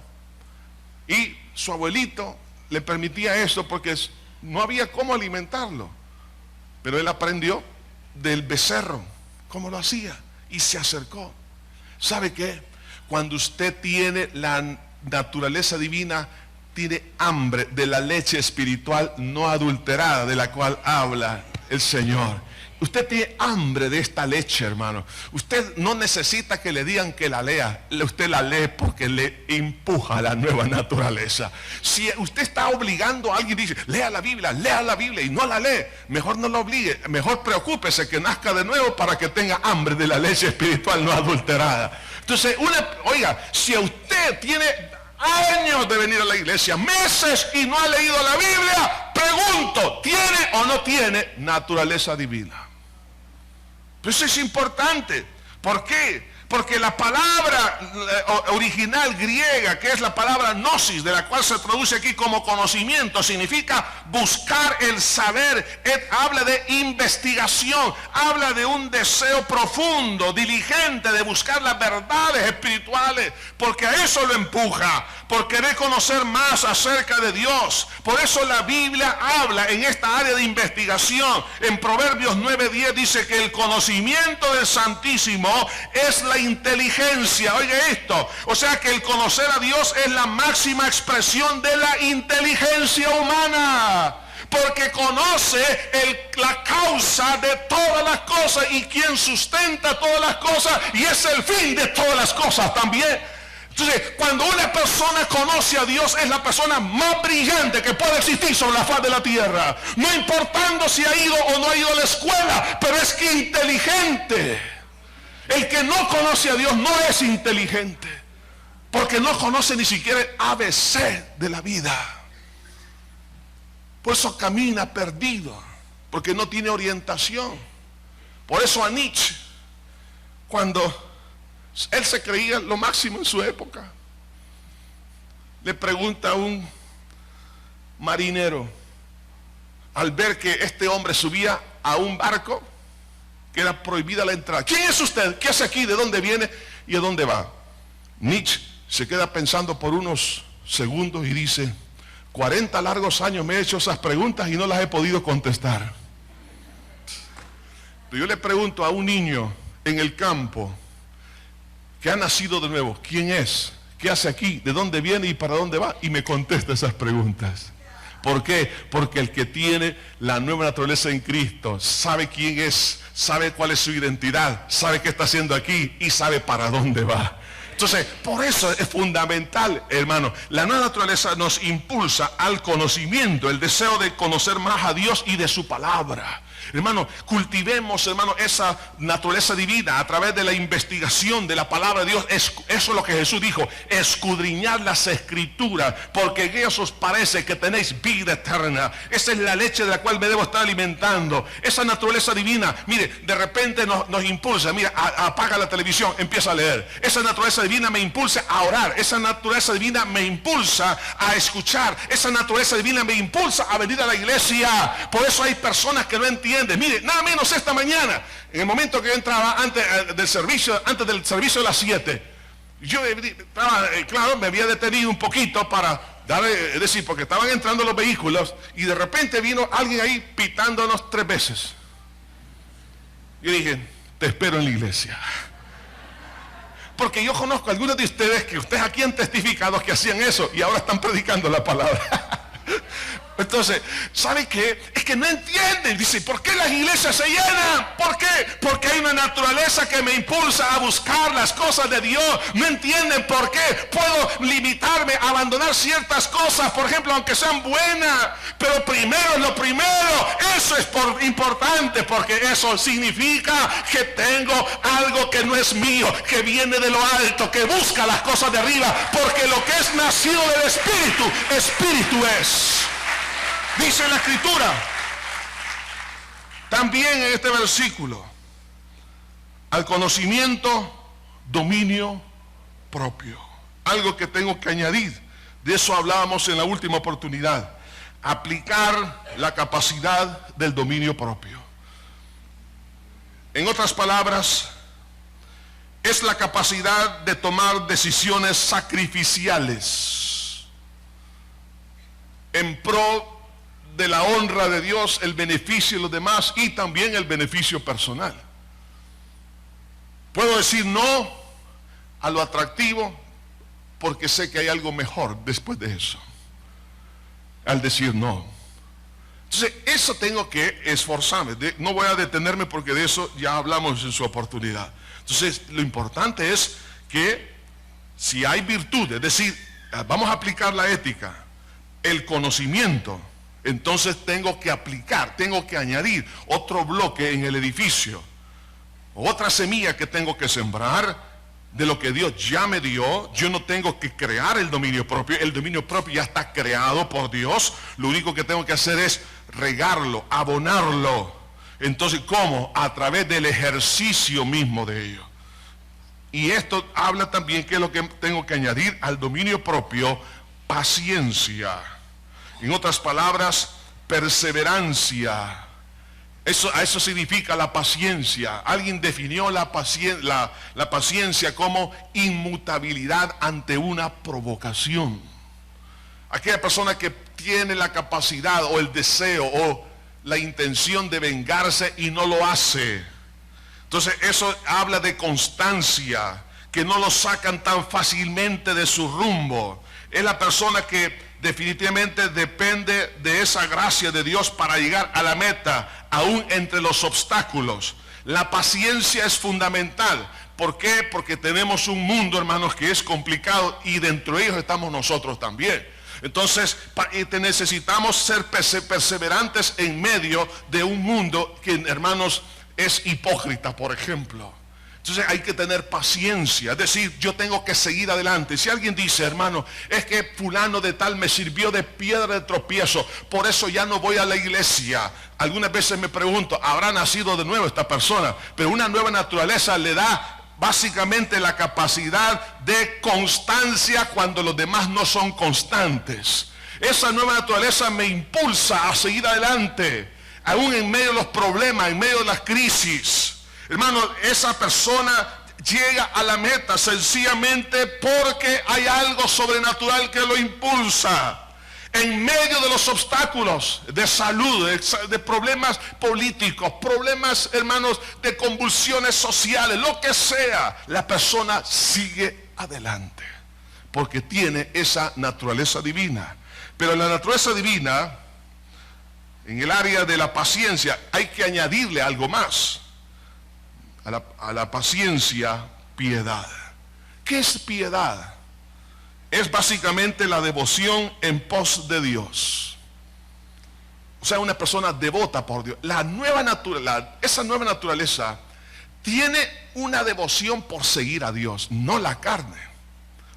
A: Y su abuelito le permitía eso porque no había cómo alimentarlo. Pero él aprendió del becerro, cómo lo hacía, y se acercó. ¿Sabe qué? Cuando usted tiene la naturaleza divina, tiene hambre de la leche espiritual no adulterada de la cual habla el Señor. Usted tiene hambre de esta leche, hermano. Usted no necesita que le digan que la lea. Usted la lee porque le empuja a la nueva naturaleza. Si usted está obligando a alguien y dice, lea la Biblia y no la lee, mejor no lo obligue. Mejor preocúpese que nazca de nuevo para que tenga hambre de la leche espiritual no adulterada. Entonces, oiga, si usted tiene años de venir a la iglesia, meses, y no ha leído la Biblia, pregunto, ¿tiene o no tiene naturaleza divina? Pues eso es importante. ¿Por qué? Porque la palabra original griega, que es la palabra gnosis, de la cual se traduce aquí como conocimiento, significa buscar el saber. Habla de investigación, habla de un deseo profundo, diligente de buscar las verdades espirituales, porque a eso lo empuja, por querer conocer más acerca de Dios. Por eso la Biblia habla en esta área de investigación. En Proverbios 9:10 dice que el conocimiento del Santísimo es la inteligencia. Oiga esto, o sea que el conocer a Dios es la máxima expresión de la inteligencia humana, porque conoce la causa de todas las cosas y quien sustenta todas las cosas y es el fin de todas las cosas también. Entonces, cuando una persona conoce a Dios, es la persona más brillante que puede existir sobre la faz de la tierra, no importando si ha ido o no ha ido a la escuela, pero es que inteligente. El que no conoce a Dios no es inteligente, porque no conoce ni siquiera el ABC de la vida. Por eso camina perdido, porque no tiene orientación. Por eso a Nietzsche, cuando él se creía lo máximo en su época, le pregunta a un marinero, al ver que este hombre subía a un barco que era prohibida la entrada: ¿quién es usted? ¿Qué hace aquí? ¿De dónde viene? ¿Y a dónde va? Nietzsche se queda pensando por unos segundos y dice: 40 largos años me he hecho esas preguntas y no las he podido contestar. Pero yo le pregunto a un niño en el campo que ha nacido de nuevo: ¿quién es? ¿Qué hace aquí? ¿De dónde viene y para dónde va? Y me contesta esas preguntas. ¿Por qué? Porque el que tiene la nueva naturaleza en Cristo sabe quién es, sabe cuál es su identidad, sabe qué está haciendo aquí y sabe para dónde va. Entonces, por eso es fundamental, hermano. La nueva naturaleza nos impulsa al conocimiento, el deseo de conocer más a Dios y de su palabra. Hermano, cultivemos, hermano, esa naturaleza divina a través de la investigación de la palabra de Dios. Eso es lo que Jesús dijo: escudriñad las escrituras, porque en eso os parece que tenéis vida eterna. Esa es la leche de la cual me debo estar alimentando. Esa naturaleza divina, mire, de repente nos impulsa. Mira, apaga la televisión, empieza a leer. Esa naturaleza divina me impulsa a orar. Esa naturaleza divina me impulsa a escuchar. Esa naturaleza divina me impulsa a venir a la iglesia. Por eso hay personas que no entienden. Mire, nada menos esta mañana, en el momento que yo entraba antes del servicio de las 7, yo estaba, claro, me había detenido un poquito para darle, es decir, porque estaban entrando los vehículos y de repente vino alguien ahí pitándonos 3 veces. Yo dije: te espero en la iglesia. Porque yo conozco a algunos de ustedes que ustedes aquí han testificado que hacían eso y ahora están predicando la palabra. Entonces, ¿sabe qué? Es que no entienden. Dice: ¿por qué las iglesias se llenan? ¿Por qué? Porque hay una naturaleza que me impulsa a buscar las cosas de Dios. No entienden por qué puedo limitarme a abandonar ciertas cosas, por ejemplo, aunque sean buenas. Pero primero, lo primero, eso es importante, porque eso significa que tengo algo que no es mío, que viene de lo alto, que busca las cosas de arriba, porque lo que es nacido del Espíritu, Espíritu es. Dice la Escritura, también en este versículo: al conocimiento, dominio propio. Algo que tengo que añadir, de eso hablábamos en la última oportunidad: aplicar la capacidad del dominio propio. En otras palabras, es la capacidad de tomar decisiones sacrificiales en pro de la honra de Dios, el beneficio de los demás y también el beneficio personal. Puedo decir no a lo atractivo porque sé que hay algo mejor después de eso, al decir no. Entonces, eso tengo que esforzarme. No voy a detenerme porque de eso ya hablamos en su oportunidad. Entonces, lo importante es que si hay virtud, es decir, vamos a aplicar la ética, el conocimiento, entonces tengo que aplicar, tengo que añadir otro bloque en el edificio, otra semilla que tengo que sembrar de lo que Dios ya me dio. Yo no tengo que crear el dominio propio ya está creado por Dios. Lo único que tengo que hacer es regarlo, abonarlo. Entonces, ¿cómo? A través del ejercicio mismo de ello. Y esto habla también, que es lo que tengo que añadir al dominio propio: paciencia. En otras palabras, perseverancia. Eso significa la paciencia. Alguien definió la paciencia como inmutabilidad ante una provocación. Aquella persona que tiene la capacidad o el deseo o la intención de vengarse y no lo hace. Entonces eso habla de constancia, que no lo sacan tan fácilmente de su rumbo. Es la persona que definitivamente depende de esa gracia de Dios para llegar a la meta, aún entre los obstáculos. La paciencia es fundamental. ¿Por qué? Porque tenemos un mundo, hermanos, que es complicado y dentro de ellos estamos nosotros también. Entonces, necesitamos ser perseverantes en medio de un mundo que, hermanos, es hipócrita, por ejemplo. Entonces hay que tener paciencia, es decir, yo tengo que seguir adelante. Si alguien dice: hermano, es que fulano de tal me sirvió de piedra de tropiezo, por eso ya no voy a la iglesia. Algunas veces me pregunto: ¿habrá nacido de nuevo esta persona? Pero una nueva naturaleza le da básicamente la capacidad de constancia cuando los demás no son constantes. Esa nueva naturaleza me impulsa a seguir adelante, aún en medio de los problemas, en medio de las crisis. Hermano, esa persona llega a la meta sencillamente porque hay algo sobrenatural que lo impulsa. En medio de los obstáculos de salud, de problemas políticos, problemas, hermanos, de convulsiones sociales, lo que sea, la persona sigue adelante porque tiene esa naturaleza divina. Pero la naturaleza divina, en el área de la paciencia, hay que añadirle algo más. A la paciencia, piedad. ¿Qué es piedad? Es básicamente la devoción en pos de Dios. o sea, una persona devota por Dios. Esa nueva naturaleza tiene una devoción por seguir a Dios, no la carne,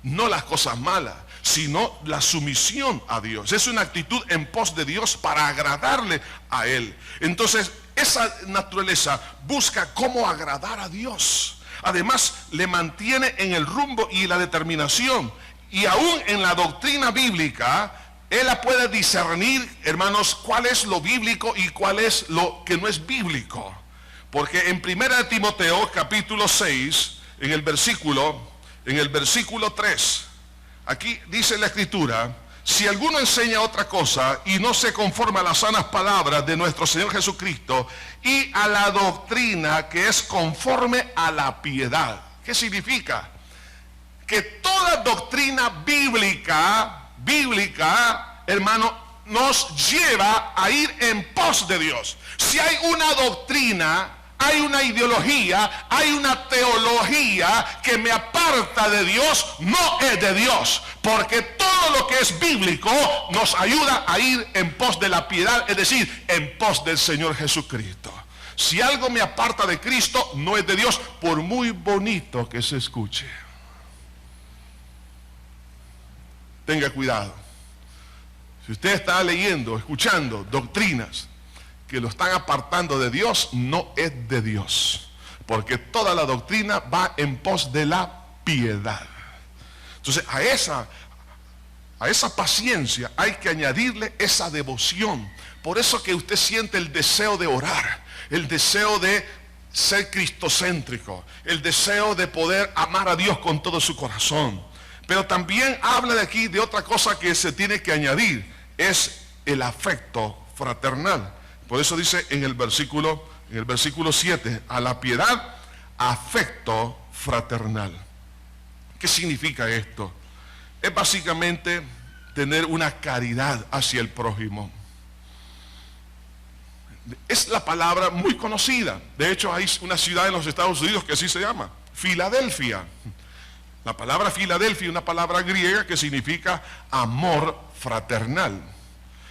A: no las cosas malas, sino la sumisión a Dios. Es una actitud en pos de Dios para agradarle a Él. Entonces, esa naturaleza busca cómo agradar a Dios. Además, le mantiene en el rumbo y la determinación. Y aún en la doctrina bíblica, él la puede discernir, hermanos, cuál es lo bíblico y cuál es lo que no es bíblico. Porque en 1 Timoteo capítulo 6, en el versículo 3, aquí dice la escritura: si alguno enseña otra cosa y no se conforma a las sanas palabras de nuestro Señor Jesucristo y a la doctrina que es conforme a la piedad. ¿Qué significa? Que toda doctrina bíblica, hermano, nos lleva a ir en pos de Dios. Si hay una doctrina, hay una ideología, hay una teología que me aparta de Dios, no es de Dios. Porque todo lo que es bíblico nos ayuda a ir en pos de la piedad, es decir, en pos del Señor Jesucristo. Si algo me aparta de Cristo, no es de Dios, por muy bonito que se escuche. Tenga cuidado. Si usted está leyendo, escuchando doctrinas que lo están apartando de Dios, no es de Dios. Porque toda la doctrina va en pos de la piedad. Entonces, a esa paciencia hay que añadirle esa devoción. Por eso que usted siente el deseo de orar, el deseo de ser cristocéntrico, el deseo de poder amar a Dios con todo su corazón. Pero también habla de aquí de otra cosa que se tiene que añadir, es el afecto fraternal. Por eso dice en el versículo 7, a la piedad, afecto fraternal. ¿Qué significa esto? Es básicamente tener una caridad hacia el prójimo. Es la palabra muy conocida. De hecho, hay una ciudad en los Estados Unidos que así se llama, Filadelfia. La palabra Filadelfia es una palabra griega que significa amor fraternal.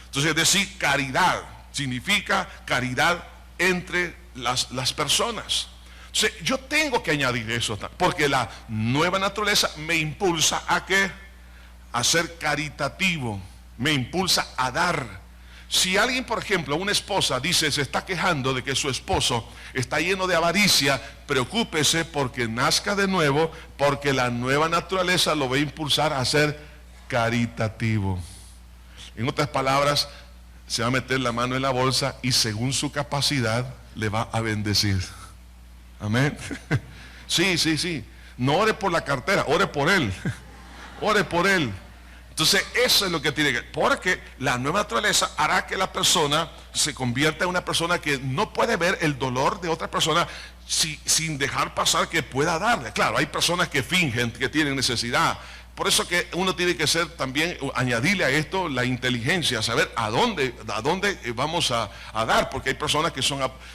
A: Entonces, es decir, caridad significa caridad entre las personas. Entonces, yo tengo que añadir eso, porque la nueva naturaleza me impulsa ¿a qué? A ser caritativo, me impulsa a dar. Si alguien, por ejemplo, una esposa dice, se está quejando de que su esposo está lleno de avaricia, preocúpese porque nazca de nuevo, porque la nueva naturaleza lo va a impulsar a ser caritativo. En otras palabras, se va a meter la mano en la bolsa y según su capacidad le va a bendecir. Amén. Sí. No ore por la cartera, ore por él. Ore por él. Entonces, eso es lo que tiene que... Porque la nueva naturaleza hará que la persona se convierta en una persona que no puede ver el dolor de otra persona sin dejar pasar que pueda darle. Claro, hay personas que fingen que tienen necesidad. Por eso que uno tiene que ser también, añadirle a esto la inteligencia, saber a dónde vamos a dar, porque hay personas que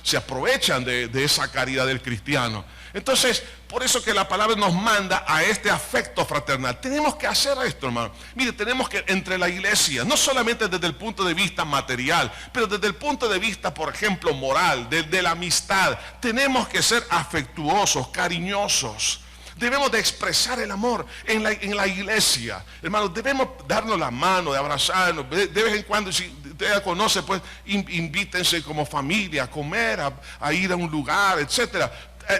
A: se aprovechan de esa caridad del cristiano. Entonces, por eso que la palabra nos manda a este afecto fraternal. Tenemos que hacer esto, hermano. Mire, tenemos que, entre la iglesia, no solamente desde el punto de vista material, pero desde el punto de vista, por ejemplo, moral, de la amistad, tenemos que ser afectuosos, cariñosos. Debemos de expresar el amor en la iglesia. Hermanos, debemos darnos la mano, de abrazarnos. De vez en cuando, si usted ya conoce, pues invítense como familia a comer, a ir a un lugar, etcétera.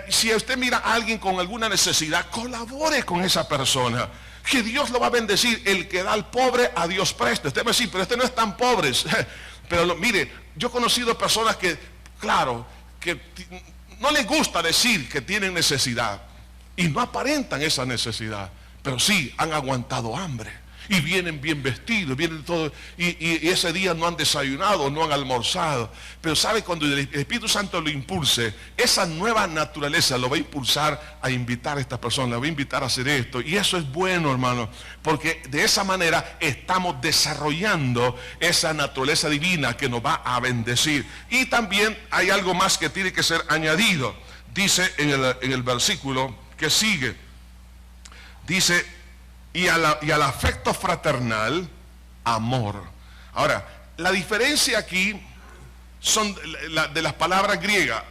A: Si usted mira a alguien con alguna necesidad, colabore con esa persona. Que Dios lo va a bendecir. El que da al pobre, a Dios presta. Usted me dice, pero este no es tan pobre. Pero mire, yo he conocido personas que, claro, que no les gusta decir que tienen necesidad. Y no aparentan esa necesidad, pero sí han aguantado hambre. Y vienen bien vestidos, vienen todo, y ese día no han desayunado, no han almorzado. Pero sabe, cuando el Espíritu Santo lo impulse, esa nueva naturaleza lo va a impulsar a invitar a esta persona, lo va a invitar a hacer esto. Y eso es bueno, hermano, porque de esa manera estamos desarrollando esa naturaleza divina que nos va a bendecir. Y también hay algo más que tiene que ser añadido. Dice en el versículo que sigue, dice, y al afecto fraternal, amor. Ahora, la diferencia aquí son de las palabras griegas.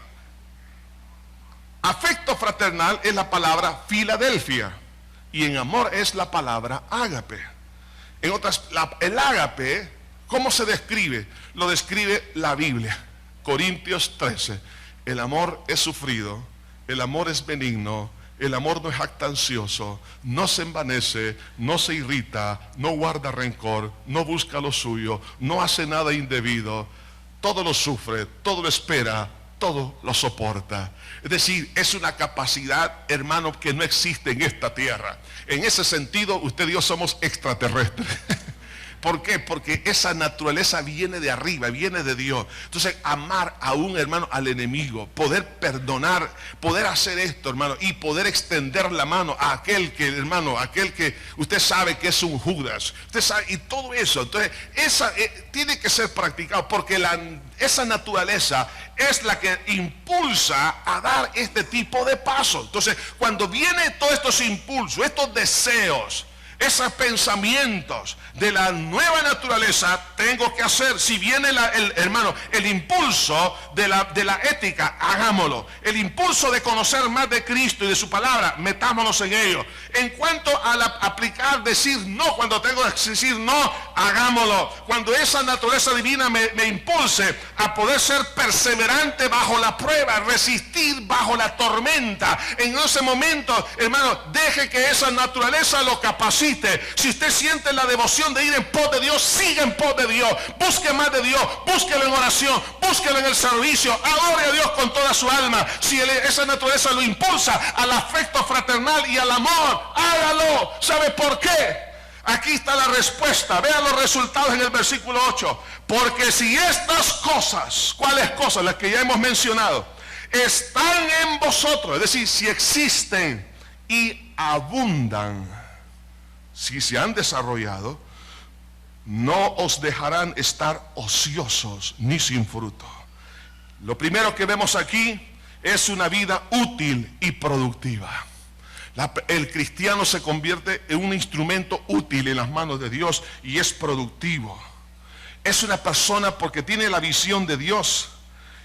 A: Afecto fraternal es la palabra Filadelfia, y en amor es la palabra ágape. En otras, el ágape, ¿cómo se describe? Lo describe la Biblia. Corintios 13. El amor es sufrido, el amor es benigno, el amor no es jactancioso, no se envanece, no se irrita, no guarda rencor, no busca lo suyo, no hace nada indebido, todo lo sufre, todo lo espera, todo lo soporta. Es decir, es una capacidad, hermano, que no existe en esta tierra. En ese sentido, usted y yo somos extraterrestres. ¿Por qué? Porque esa naturaleza viene de arriba, viene de Dios. Entonces, amar a un hermano, al enemigo, poder perdonar, poder hacer esto, hermano, y poder extender la mano a aquel que, hermano, aquel que usted sabe que es un Judas. Usted sabe, y todo eso. Entonces, esa tiene que ser practicado, porque esa naturaleza es la que impulsa a dar este tipo de pasos. Entonces, cuando vienen todos estos impulsos, estos deseos, esos pensamientos de la nueva naturaleza, tengo que hacer. Si viene el impulso de la ética, hagámoslo. El impulso de conocer más de Cristo y de su palabra, metámonos en ello. En cuanto a aplicar, decir no, cuando tengo que decir no, hagámoslo. Cuando esa naturaleza divina me impulse a poder ser perseverante bajo la prueba, resistir bajo la tormenta, en ese momento, hermano, deje que esa naturaleza lo capacite. Si usted siente la devoción de ir en pos de Dios, siga en pos de Dios, busque más de Dios, búsquelo en oración, búsquelo en el servicio, adore a Dios con toda su alma. Si esa naturaleza lo impulsa al afecto fraternal y al amor, hágalo. ¿Sabe por qué? Aquí está la respuesta. Vean los resultados en el versículo 8. Porque si estas cosas, ¿cuáles cosas? Las que ya hemos mencionado, están en vosotros, es decir, si existen y abundan, si se han desarrollado, no os dejarán estar ociosos ni sin fruto. Lo primero que vemos aquí es una vida útil y productiva. El cristiano se convierte en un instrumento útil en las manos de Dios y es productivo. Es una persona porque tiene la visión de Dios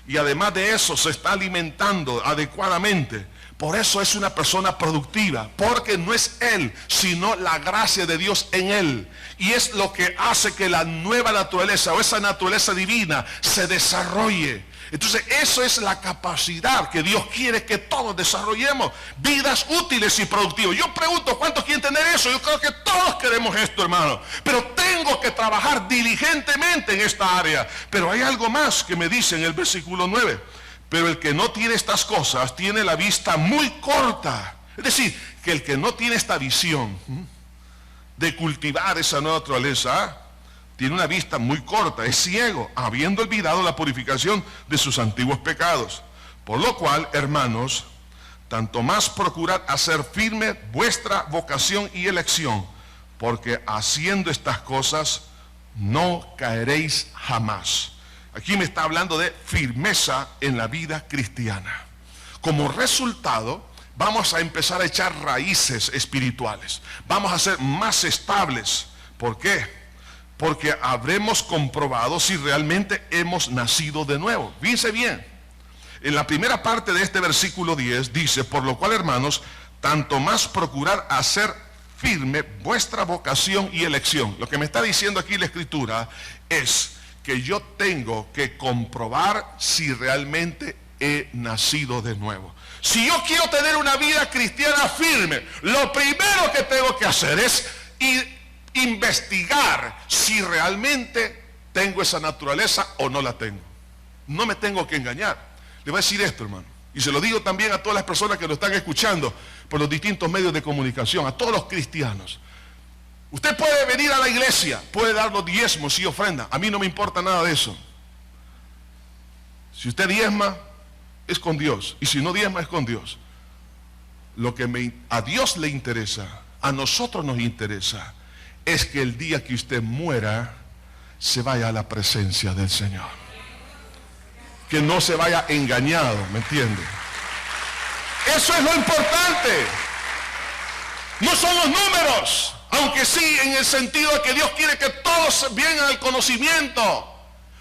A: y además de eso se está alimentando adecuadamente. Por eso es una persona productiva, porque no es él, sino la gracia de Dios en él. Y es lo que hace que la nueva naturaleza o esa naturaleza divina se desarrolle. Entonces eso es la capacidad que Dios quiere que todos desarrollemos, vidas útiles y productivas. Yo pregunto, ¿cuántos quieren tener eso? Yo creo que todos queremos esto, hermano, pero tengo que trabajar diligentemente en esta área. Pero hay algo más que me dice en el versículo 9. Pero el que no tiene estas cosas tiene la vista muy corta. Es decir, que el que no tiene esta visión de cultivar esa nueva naturaleza, tiene una vista muy corta, es ciego, habiendo olvidado la purificación de sus antiguos pecados. Por lo cual, hermanos, tanto más procurad hacer firme vuestra vocación y elección, porque haciendo estas cosas no caeréis jamás. Aquí me está hablando de firmeza en la vida cristiana. Como resultado, vamos a empezar a echar raíces espirituales. Vamos a ser más estables. ¿Por qué? Porque habremos comprobado si realmente hemos nacido de nuevo. Fíjense bien. En la primera parte de este versículo 10 dice, por lo cual, hermanos, tanto más procurar hacer firme vuestra vocación y elección. Lo que me está diciendo aquí la Escritura es que yo tengo que comprobar si realmente he nacido de nuevo. Si yo quiero tener una vida cristiana firme, lo primero que tengo que hacer es investigar si realmente tengo esa naturaleza o no la tengo. No me tengo que engañar. Le voy a decir esto, hermano, y se lo digo también a todas las personas que lo están escuchando por los distintos medios de comunicación, a todos los cristianos. Usted puede venir a la iglesia, puede dar los diezmos y ofrenda. A mí no me importa nada de eso. Si usted diezma, es con Dios. Y si no diezma, es con Dios. Lo que a Dios le interesa, a nosotros nos interesa, es que el día que usted muera, se vaya a la presencia del Señor. Que no se vaya engañado, ¿me entiende? Eso es lo importante. No son los números. Aunque sí, en el sentido de que Dios quiere que todos vengan al conocimiento.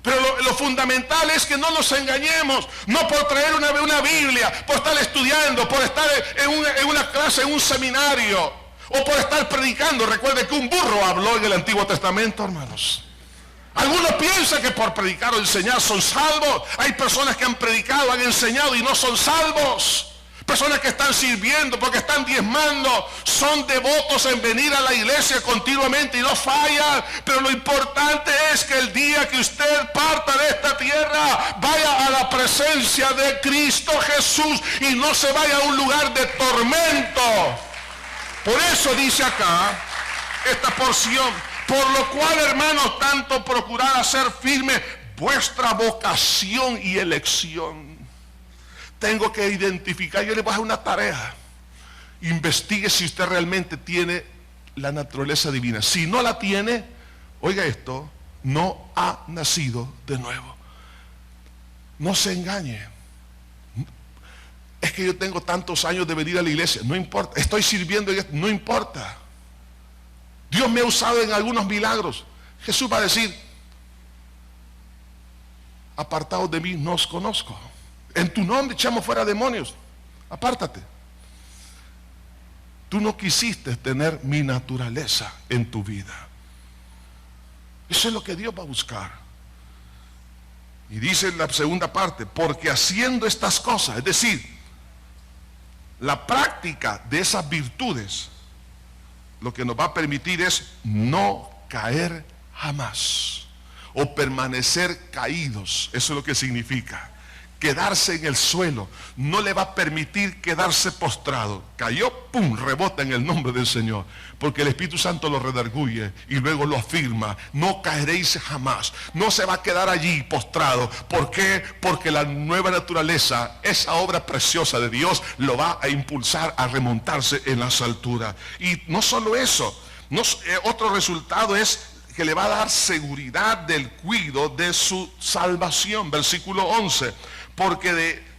A: Pero lo fundamental es que no nos engañemos, no por traer una Biblia, por estar estudiando, por estar en una clase, en un seminario, o por estar predicando. Recuerde que un burro habló en el Antiguo Testamento, hermanos. Algunos piensan que por predicar o enseñar son salvos. Hay personas que han predicado, han enseñado y no son salvos. Personas que están sirviendo porque están diezmando, son devotos en venir a la iglesia continuamente y no fallan. Pero lo importante es que el día que usted parta de esta tierra, vaya a la presencia de Cristo Jesús y no se vaya a un lugar de tormento. Por eso dice acá esta porción: por lo cual, hermanos, tanto procurad hacer firme vuestra vocación y elección. Tengo que identificar, yo le voy a dar una tarea. Investigue si usted realmente tiene la naturaleza divina. Si no la tiene, oiga esto, no ha nacido de nuevo. No se engañe. Es que yo tengo tantos años de venir a la iglesia. No importa, estoy sirviendo, no importa. Dios me ha usado en algunos milagros. Jesús va a decir: apartados de mí, no os conozco. En tu nombre echamos fuera demonios. Apártate. Tú no quisiste tener mi naturaleza en tu vida. Eso es lo que Dios va a buscar. Y dice en la segunda parte: porque haciendo estas cosas, es decir, la práctica de esas virtudes, lo que nos va a permitir es no caer jamás, o permanecer caídos. Eso es lo que significa. Quedarse en el suelo no le va a permitir quedarse postrado. Cayó, pum, rebota en el nombre del Señor, porque el Espíritu Santo lo redarguye y luego lo afirma: no caeréis jamás. No se va a quedar allí postrado. ¿Por qué? Porque la nueva naturaleza, esa obra preciosa de Dios, lo va a impulsar a remontarse en las alturas. Y no solo eso, otro resultado es que le va a dar seguridad del cuidado de su salvación. Versículo 11: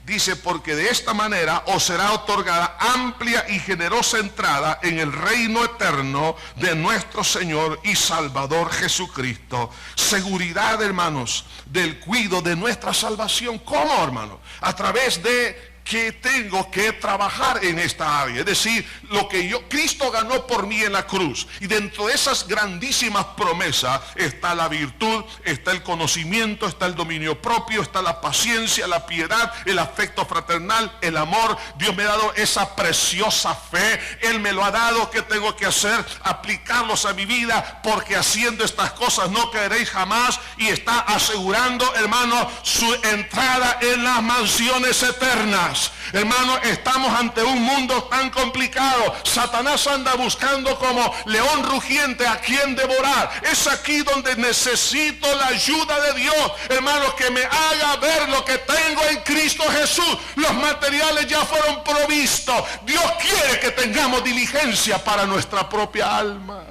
A: dice, porque de esta manera os será otorgada amplia y generosa entrada en el reino eterno de nuestro Señor y Salvador Jesucristo. Seguridad, hermanos, del cuidado de nuestra salvación. ¿Cómo, hermanos? A través de que tengo que trabajar en esta área. Es decir, lo que Cristo ganó por mí en la cruz. Y dentro de esas grandísimas promesas está la virtud, está el conocimiento, está el dominio propio, está la paciencia, la piedad, el afecto fraternal, el amor. Dios me ha dado esa preciosa fe. Él me lo ha dado. ¿Qué tengo que hacer? Aplicarlos a mi vida, porque haciendo estas cosas no caeréis jamás. Y está asegurando, hermano, su entrada en las mansiones eternas. Hermano, estamos ante un mundo tan complicado. Satanás anda buscando como león rugiente a quien devorar. Es aquí donde necesito la ayuda de Dios, hermano, que me haga ver lo que tengo en Cristo Jesús. Los materiales ya fueron provistos. Dios quiere que tengamos diligencia para nuestra propia alma.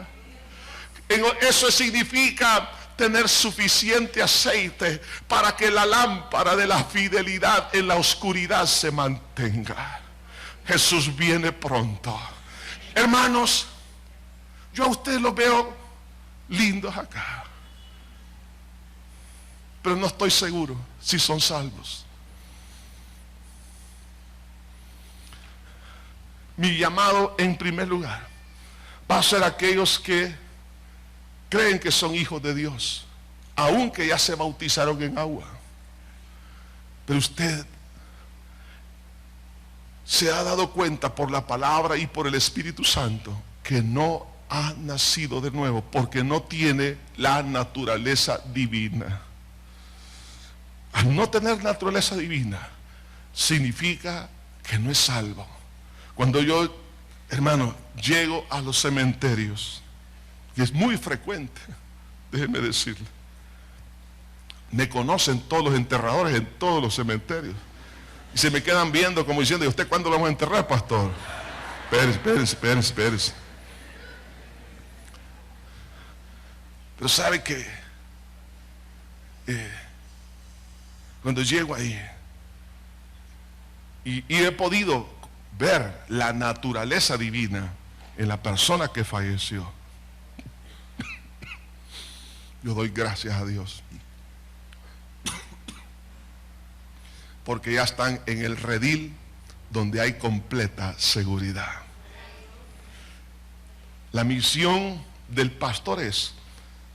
A: Eso significa tener suficiente aceite para que la lámpara de la fidelidad en la oscuridad se mantenga. Jesús viene pronto. Hermanos, yo a ustedes los veo lindos acá, pero no estoy seguro si son salvos. Mi llamado, en primer lugar, va a ser aquellos que creen que son hijos de Dios, aunque ya se bautizaron en agua. Pero usted se ha dado cuenta por la palabra y por el Espíritu Santo que no ha nacido de nuevo, porque no tiene la naturaleza divina. Al no tener naturaleza divina, significa que no es salvo. Cuando yo, hermano, llego a los cementerios, y es muy frecuente, déjeme decirle, me conocen todos los enterradores en todos los cementerios, y se me quedan viendo como diciendo: ¿y usted cuándo lo vamos a enterrar, pastor? Espérese. Pero sabe que cuando llego ahí y he podido ver la naturaleza divina en la persona que falleció, yo doy gracias a Dios. porque ya están en el redil donde hay completa seguridad. La misión del pastor es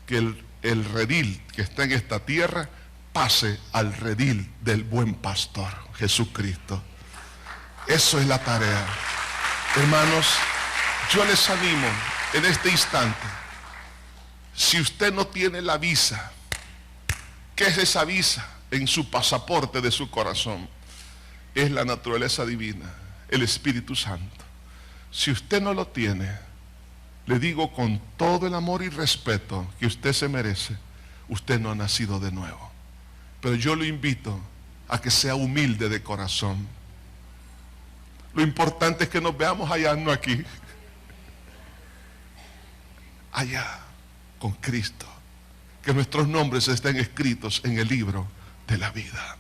A: que el redil que está en esta tierra pase al redil del buen pastor, Jesucristo. Eso es la tarea. Hermanos, yo les animo en este instante. Si usted no tiene la visa, ¿qué es esa visa? En su pasaporte de su corazón es la naturaleza divina, el Espíritu Santo. Si usted no lo tiene, le digo con todo el amor y respeto que usted se merece, usted no ha nacido de nuevo. Pero yo lo invito a que sea humilde de corazón. Lo importante es que nos veamos allá, no aquí. Allá, con Cristo. Que nuestros nombres estén escritos en el libro de la vida.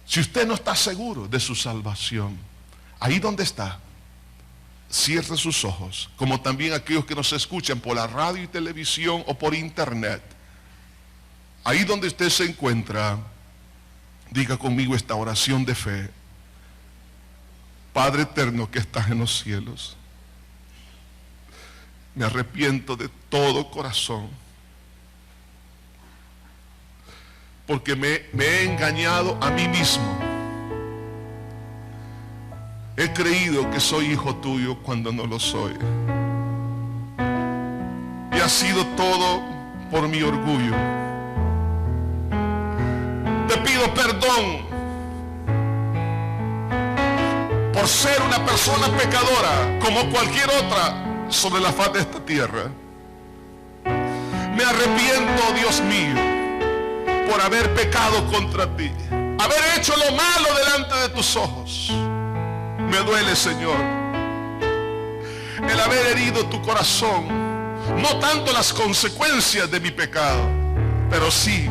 A: Si usted no está seguro de su salvación, ahí donde está, cierre sus ojos, como también aquellos que nos escuchan por la radio y televisión o por internet. Ahí donde usted se encuentra, diga conmigo esta oración de fe. Padre eterno que estás en los cielos, me arrepiento de todo corazón, porque me he engañado a mí mismo. He creído que soy hijo tuyo cuando no lo soy. Y ha sido todo por mi orgullo. Te pido perdón por ser una persona pecadora como cualquier otra sobre la faz de esta tierra. Me arrepiento, Dios mío, por haber pecado contra ti, haber hecho lo malo delante de tus ojos. Me duele, Señor, el haber herido tu corazón, no tanto las consecuencias de mi pecado, pero sí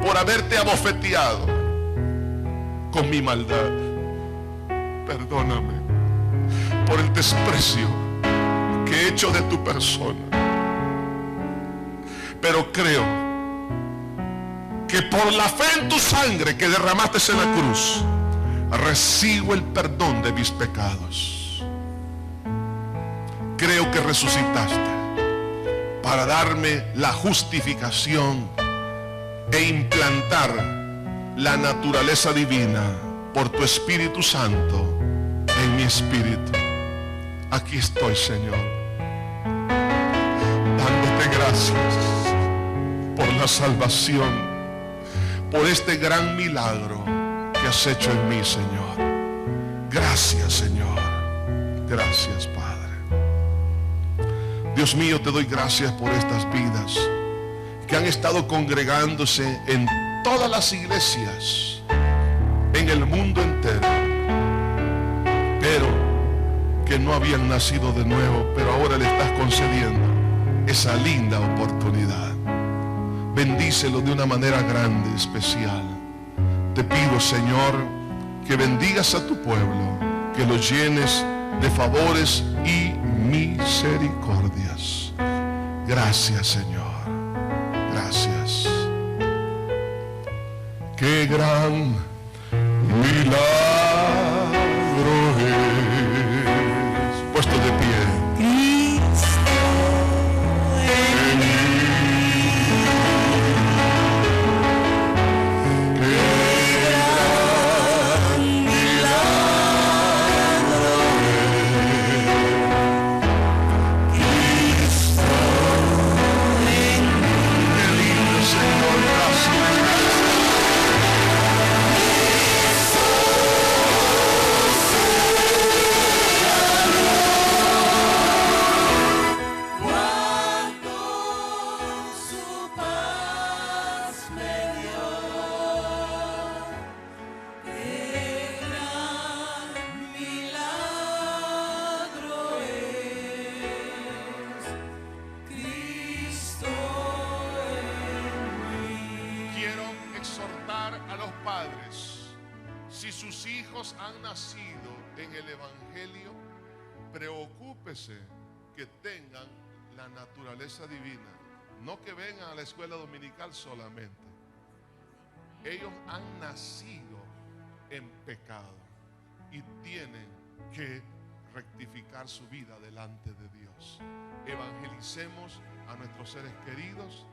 A: por haberte abofeteado con mi maldad. Perdóname por el desprecio que he hecho de tu persona, pero creo que por la fe en tu sangre que derramaste en la cruz, recibo el perdón de mis pecados. Creo que resucitaste para darme la justificación e implantar la naturaleza divina por tu Espíritu Santo en mi espíritu. Aquí estoy, Señor, dándote gracias por la salvación, por este gran milagro que has hecho en mí, Señor. Gracias, Señor. Gracias, Padre. Dios mío, te doy gracias por estas vidas que han estado congregándose en todas las iglesias en el mundo entero, pero que no habían nacido de nuevo, pero ahora le estás concediendo esa linda oportunidad. Bendícelo de una manera grande, especial. Te pido, Señor, que bendigas a tu pueblo, que lo llenes de favores y misericordias. Gracias, Señor. Gracias. Qué gran milagro es. Puesto de pie. A los padres, si sus hijos han nacido en el Evangelio, preocúpese que tengan la naturaleza divina, no que vengan a la escuela dominical solamente. Ellos han nacido en pecado y tienen que rectificar su vida delante de Dios. Evangelicemos a nuestros seres queridos,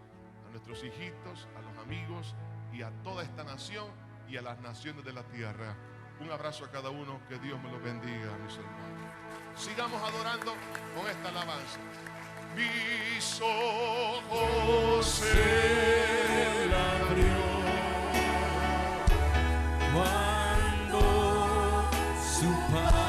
A: a nuestros hijitos, a los amigos y a toda esta nación y a las naciones de la tierra. Un abrazo a cada uno, que Dios me los bendiga, mis hermanos. Sigamos adorando con esta alabanza. Mis ojos
B: Él abrió cuando su Padre